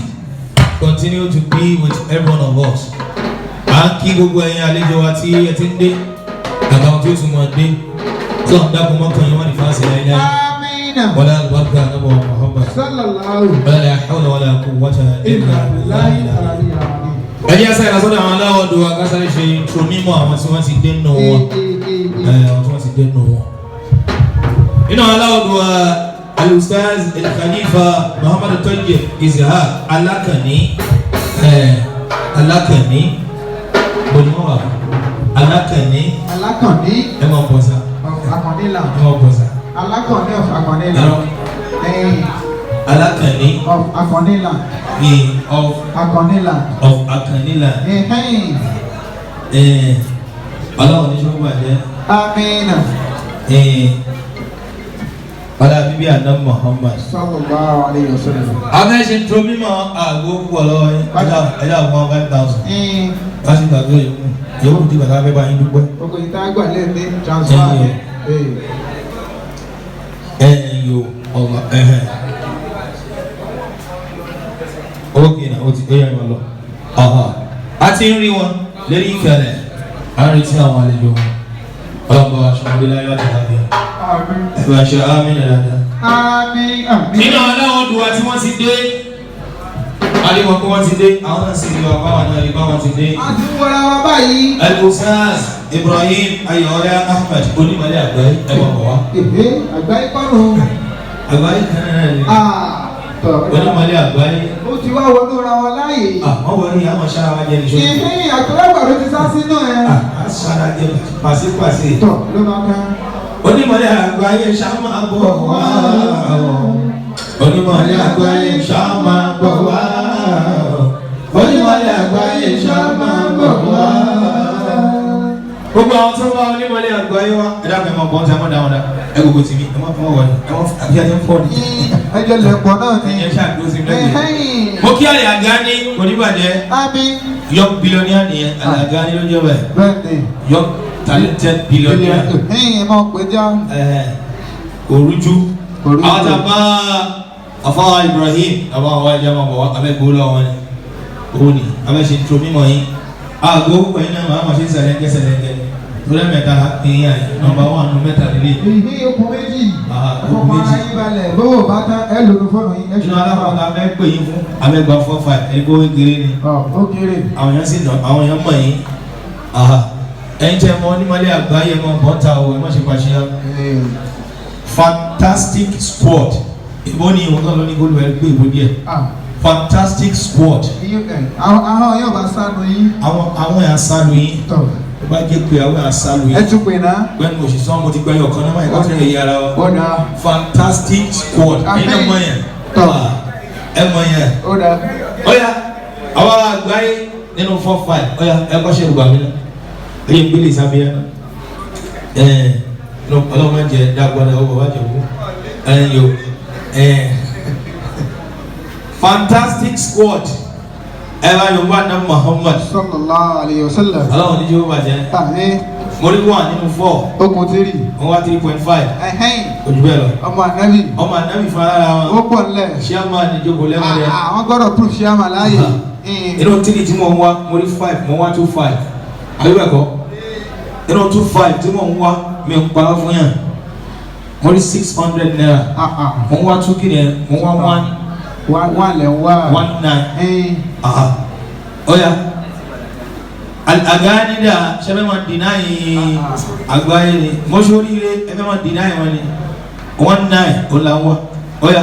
continue to be with every one of us. À ń kí gbogbo ẹ̀yin àlejò wa tí ẹ ti ń dé, àtàwọn tí ó tún máa dé, tí wọ́n dákun mọ́kàn yín wọ́n ní fásitì láíláí. Wala al-baraka Nabi Muhammad. Wala hawla wala quwwata illa billahi. Ẹ jẹ́ sẹ́yìn lásọ̀dọ̀ àwọn aláwọ̀ ọdún wa kásáré ṣe intro mímọ́ àwọn tí wọ́n ti dé nù wọn. Àwọn tí wọ́n ti dé nù wọn. Nínú àwọn aláwọ̀ ọdún wa Al-Ustaz Al-Khalifa Muhammad Tayyib Ishaq Alakani Alakani Bonimowa Alakani ẹ máa bọ̀ sá. Ẹ máa bọ̀ sá. Alakani of Akonila. Alakani of Akonila. Of Akonila. Of Akonila. Ọlọ́run ní sọ́kùnbà jẹ́. Amina. Ọlá bíbí àná Muhammad. Sallallahu alayhi wa sallam. Abẹ́ṣe tó mímọ́ àgbo púpọ̀ lọ́wọ́ yín. Ẹja àwọn 5,000. Wọ́n sì gbàgbé yòówù tí bàtà fẹ́ bá yín dúpẹ́. Oko ìta àgbà lẹ́ẹ̀dẹ́ transfer. Yo ọba ókè náà ó ti ẹ̀yà ìwọ̀n lọ. A ti ń rí wọn lérí ìkẹlẹ̀, a ń retí àwọn àlejò wọn. Ọlọ́pàá wa ṣọmọdé láyé láti tàbí ẹ̀bà ṣe àmín dáadáa. Nínú aláwọ̀ dùwà tí wọ́n ti dé, adéwọ̀n kó wọ́n ti dé, àwọn náà sì rí wa báwọn náà rí báwọn ti dé. A ti wọra wa báyìí. Al-Ustaz Ibrahim Ayọ̀ọ́lá Ahmed onímọ̀lẹ́ àgbáyé ẹ̀wọ̀n bọ̀ wá. Àgbáyé kọ́nù. Àgbáyé kan náà ni. Onímọ̀lẹ́ àgbáyé. Ó ti wá wọnú ra wọn láàyè. Wọ́n wọ ní àwọn ṣáà wá jẹ́ nìṣó. Ìhín àtọ́lágbà ló ti sá sínú ẹ̀. Ṣáà jẹ́ pàṣípàṣí. Tọ̀ ló máa ká. Onímọ̀lẹ́ àgbáyé ṣáà máa bọ̀ wá. Onímọ̀lẹ́ àgbáyé ṣáà máa bọ̀ wá. Onímọ̀lẹ́ àgbáyé ṣáà máa bọ̀ wá. Gbogbo àwọn tó ń bá onímọ̀lẹ́ àgbáyé wá. Ẹ dákun ẹ máa bọ̀ ọ́n tí a máa dáwọn dá. Ẹ gbogbo tì mí, ẹ máa fọwọ́ wọlé, ẹ máa àbí ajẹ́ ń fọ́ ni. Ẹjọ́ lẹ̀pọ̀ náà ni. Ẹ ṣáà dúró sí mi lẹ́gbẹ̀ẹ́. Mo kí àlè àgáni oníbàjẹ́. Young billionaire nìyẹn, àlè àgáni ló jẹ́ bẹ́ẹ̀. Bẹ́ẹ̀ni. Young talented billionaire. Ẹ máa pè já. Òrújú. Àwọn tàbá àfáwà Ibrahim, àbá àwọn ẹja máa bọ̀ wá, abẹ́gbó lọ́wọ́ ni. Owó ni, abẹ́ṣe tó mímọ̀ yín. Àgbo púpọ̀ yín náà máa ṣe sẹ̀lẹ̀kẹ́ sẹ̀lẹ̀kẹ́. Lórí mẹ́ta ìyá yìí, nọ́mbà 1 nù mẹ́ta nílé. Ìhín okùn méjì. Okùn méjì. Ọkọ̀ ayé balẹ̀, bówó bá tán, ẹ lòlù fóònù yín. Inú aláwọ̀ abẹ́ pè yín fún abẹ́gbà 4-5, ẹgbẹ́ owó kéré ni. Ó kéré. Àwọn èèyàn sì nà, àwọn èèyàn mọ̀ yín. Ẹ̀yin tẹ́ mọ onímọ̀lẹ́ àgbáyé mọ bọ́ta o, ẹ má ṣe pàṣẹ. Fantastic squad. Ìbọn ni ìwọ̀n náà ló ní góòlù ẹ̀ gbé ìbò díẹ̀. Fantastic squad. Àwọn yóò bá sánú yín. Àwọn yà sálù yín. Ó bá jẹ́ pé àwọn yà sálù yín. Ẹ tún pè náà. Gbẹ́nu òṣìṣẹ́ mo ti gbẹ́yọ̀ ọ̀kan náà máa ń kọ́ ẹ̀yà ara wa. Ó dáa. Fantastic squad. Ẹ̀yin náà mọ̀ yẹn. Ẹ mọ̀ yẹn. Ó dáa. Ọ̀ya àwọn àgbáyé nínú 4-5. Ọ̀ya ẹ kọ́ ṣe ìgbà mi náà. Ẹ̀yin gbélé ìsàbíyá náà. Ọlọ́mọ jẹ dàgbọ́dà ọgbọ̀ wájú òkú. Yo. Fantastic squad. Ẹ bá Yorùbá náà Muhammad. Sallallahu alayhi wa sallam. Ọlọ́run ní Yorùbá jẹ́. Mo ní 1 nínú 4. Okùn 3. Wọ́n wá 3.5. Ojú bẹ́ẹ̀ lọ. Ọmọ ànábì. Ọmọ ànábì fún ara wọn. Ó pọ̀ nílẹ̀. Ṣíàmà ní jókòó lẹ́wọ̀n rẹ̀. Àwọn gbọ́dọ̀ proof ṣíàmà láàyè. Inú 3 tí mo ń wá, mo rí 5, mo wá 2.5. Àbíbẹ̀kọ́. Inú 2.5 tí mo ń wá, mi ń pa fún yàn. Mo rí 600 naira. Mo ń wá 2 kìíní ẹ̀, mo ń wá 1. 1 lẹ̀ ń wá. 19. Ọ̀ya. Àgáni dà ṣe fẹ́ máa deny àgbáyé ni. Mo ṣe oríire ẹ fẹ́ máa deny wọn ni. 19 ó là ń wá. Ọ̀ya.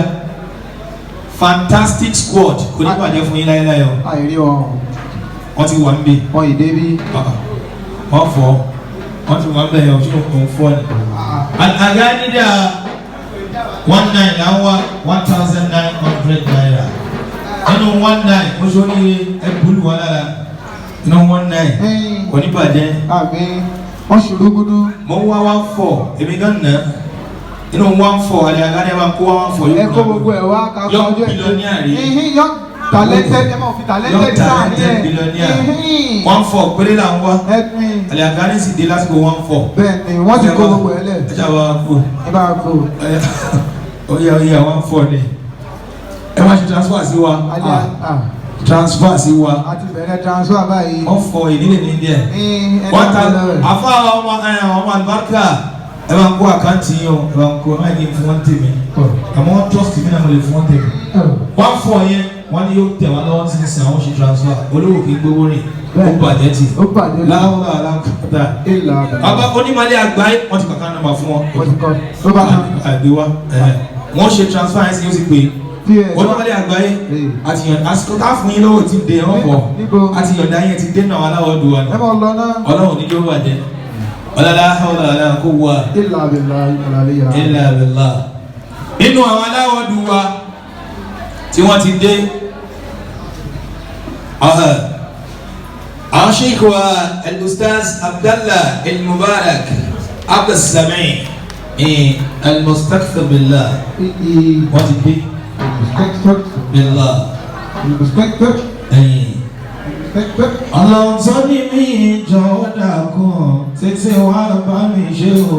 fantastic squad kò ní bàjẹ́ fún yín láyéláyé o. àìrí wọn. wọ́n ti wà ń bì. wọ́n yìí débí. wọ́n fọ́ wọ́n ti wà ń bẹ̀ yẹn ojú òun fọ́ ni. àga nídà 19 láwọn 1,900 naira nínú 19 mo sọ ní ẹ̀bùrú wọn lára nínú 19 kò ní bàjẹ́. àmín wọ́n ṣòro gudu. mo wá 14 èmi gan nà inú 14 àlẹ́ àga ni ẹ máa kó 14 ẹ kó gbogbo ẹ̀ wá ká kọ́ ọjọ́ yọ billionaire rí. yọ talented ẹ máa fi talented sáà ní ẹ. billionaire 14 péré là ń wá àlẹ́ àga ni sì dé lásìkò 14. bẹ́ẹ̀ni wọ́n ti kó gbogbo ẹ̀ lẹ̀. ẹ ṣáà wá kó. ẹ bá kó. oya 14 ni ẹ máa ṣe transfer sí wa. transfer sí wa. a ti bẹ̀rẹ̀ transfer báyìí. wọ́n fọ ìdílé ní india. wọ́n ta afa ọmọ alibarika ẹ bá ń kó àkáǹtì yín o ẹ bá ń kó ẹ máa yẹ fún wọn tèmi àmọ́ wọ́n trust mi náà mo lè fún wọn tèmi. wọ́n fọ yẹn wọ́n ní yóò tẹ̀ wọ́n lọ́wọ́ sí sin àwọn ṣe transfer olówó kì í gbowó rìn ó bàjẹ́ tì láwọn aláǹkàtà. bàbá onímọ̀lẹ́ àgbáyé wọ́n ti kàkà nàmbà fún wọn. àgbéwá wọ́n ṣe transfer yẹn sí yóò sì pé onímọ̀lẹ́ àgbáyé àtìyàn àsìkò tá a fún yín lọ́wọ́ ti dé ọ̀pọ̀ àtìyàn dáyẹn ti dé náà aláwọ̀ dùn wọn. ọlọ́run ní ló bàjẹ́ ọ̀làlá ọ̀làlá kó wà. ilà bìlà nínú àwọn aláwọ̀ dùn wa tí wọ́n ti dé àwọn sheikh wa al-ustaz Abdallah al-Mubarak Abdulsami al-Mustakthir billah wọ́n ti dé billah ọlọ́run tó ní mí jọ̀wọ́ dàkún títí wá bá mi ṣe o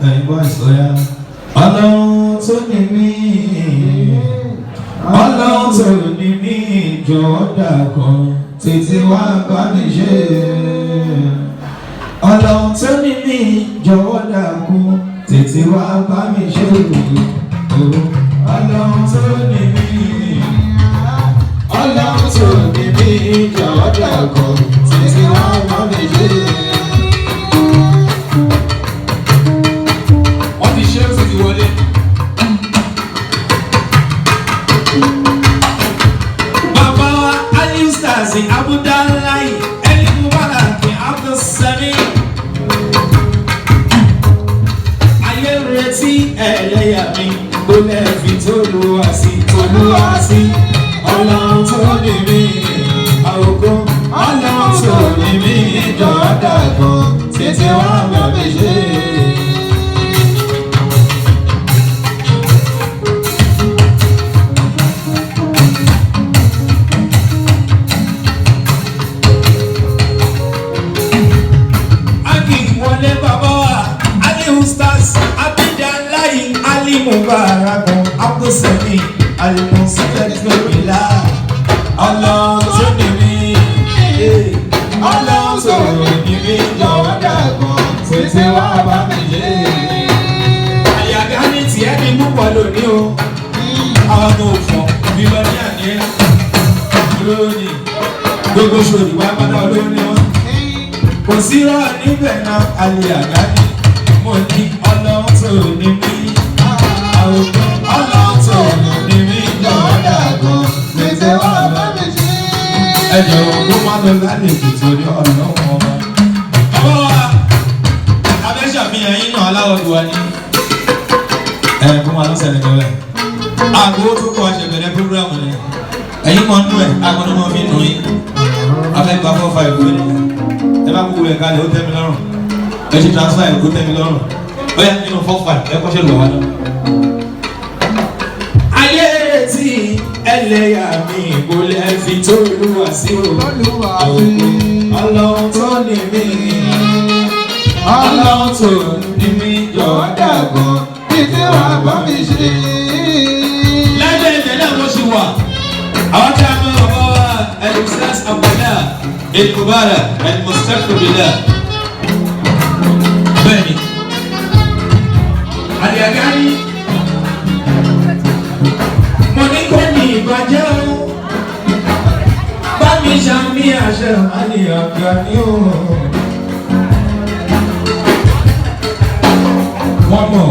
ẹ̀gbọ́n ìsọ̀yà ọlọ́run tó ní mí ọlọ́run tó ní mí jọ̀wọ́ dàkún títí wá bá mi ṣe ọlọ́run tó ní mí jọ̀wọ́ dàkún títí wá bá mi ṣe ọlọ́run tó ní mí ọlọ́run tó ní mí jọ̀wọ́ dàkún títí wá bá mi ṣe. wọ́n ti ṣe é sì ti wọlé. Abudulayi El-Mubarak Abdulsami ayé retí ẹlẹ́yà mi kó lè fi tolúwa sí ọlọ́run tó ní mí àwòkọ́ ọlọ́run tó ní mí jọ̀wọ́ dàgbọ́n títí wọ́n bá mi ṣe. Mubarak Abdulsami al-Mustakthir billah ọlọ́run tó ní mí ọlọ́run tó ní mí jọ̀wọ́ dàgbọ́n títí wá bá mi ṣe. àyàgá ní tiẹ̀ ní púpọ̀ lónìí o àwọn ọmọ òfò bíbọn ní àná lónìí gbogbo ṣòdì wá padà olórí wọn kò sí rọ níbẹ̀ náà àyàgá ní mo ní ọlọ́run tó ní mí. ọlọ́tọ̀ ní mí jọ̀wọ́ dàgbọ́n títí wá bá mi ṣe. ẹ jọ̀wọ́ kó má lọ lálejò torí ọlọ́wọ́ ọba. ọba wa abẹ́sàfihàn yín náà aláwọ̀ ìwà ni. kó má lọ sẹ́ni lọ́wọ́. àgbo tó kọ́ àṣẹbẹ̀rẹ̀ programu ni. ẹ̀yin mọ̀ nú ẹ̀ agbọ́dọ̀ mọ̀ mí nù yín. afẹ́gbà 4-5 ìwé ni. ẹ bá gbogbo ẹ̀ kalẹ̀ ó tẹ́ mi lọ́rùn. ẹ ṣe transfer ẹ̀ kó tẹ́ mi lọ́rùn. ó yá nínú 4-5 ẹ kọ́ṣẹ́ lọ́wọ́ náà. ayé retí ẹlẹ́yà mi kò lè fi tolúwa sí o ọlọ́run tó ní mí ọlọ́run tó ní mí jọ̀wọ́ dàgbọ́n títí wá bá mi ṣe. lẹ́gbẹ̀ẹ́ ìtẹ̀lẹ́ mo ṣì wà àwọn tí a mọ ọ̀bọ̀ wa al-Ustaz Abdallah El-Mubarak al-Mustakthir billah bẹ́ẹ̀ni àdìyàgá ní. mo ní kò ní ìbàjẹ́ o bá mi ṣàmì àṣẹ àdìyàgá ní o. wọ́n mọ̀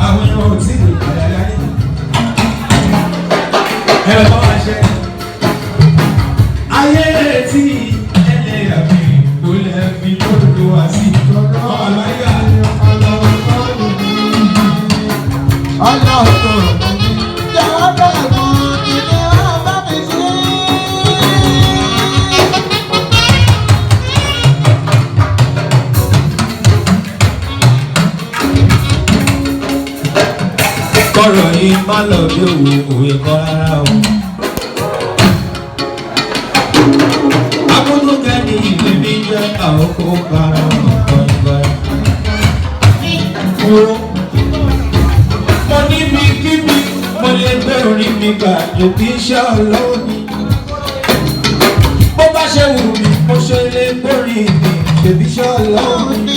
àwọn èèyàn ò tí ì àdàlá ní. ayé retí ẹlẹ́yà mi kò lè fi lóòdù wá sí ọ̀láyà. Ọlọ́run jọ̀wọ́ bẹ̀rẹ̀ mọ́ ìdí wọn bá mi sí. Kọ̀rọ̀ yìí má lọ bí òwe kọ́ rárá o. Akúndùnkẹ́ni ìlú mi jẹ́ àwọn kó kára ọ̀pọ̀ ìgbà. Mo ní mi kí mi, mo lè gbé orí mi gbà jù kí iṣẹ́ ọlọ́wọ́ mi. Bó bá ṣe wù mí, mo ṣe lè gbórí mi, ṣèbí iṣẹ́ ọlọ́wọ́ mi.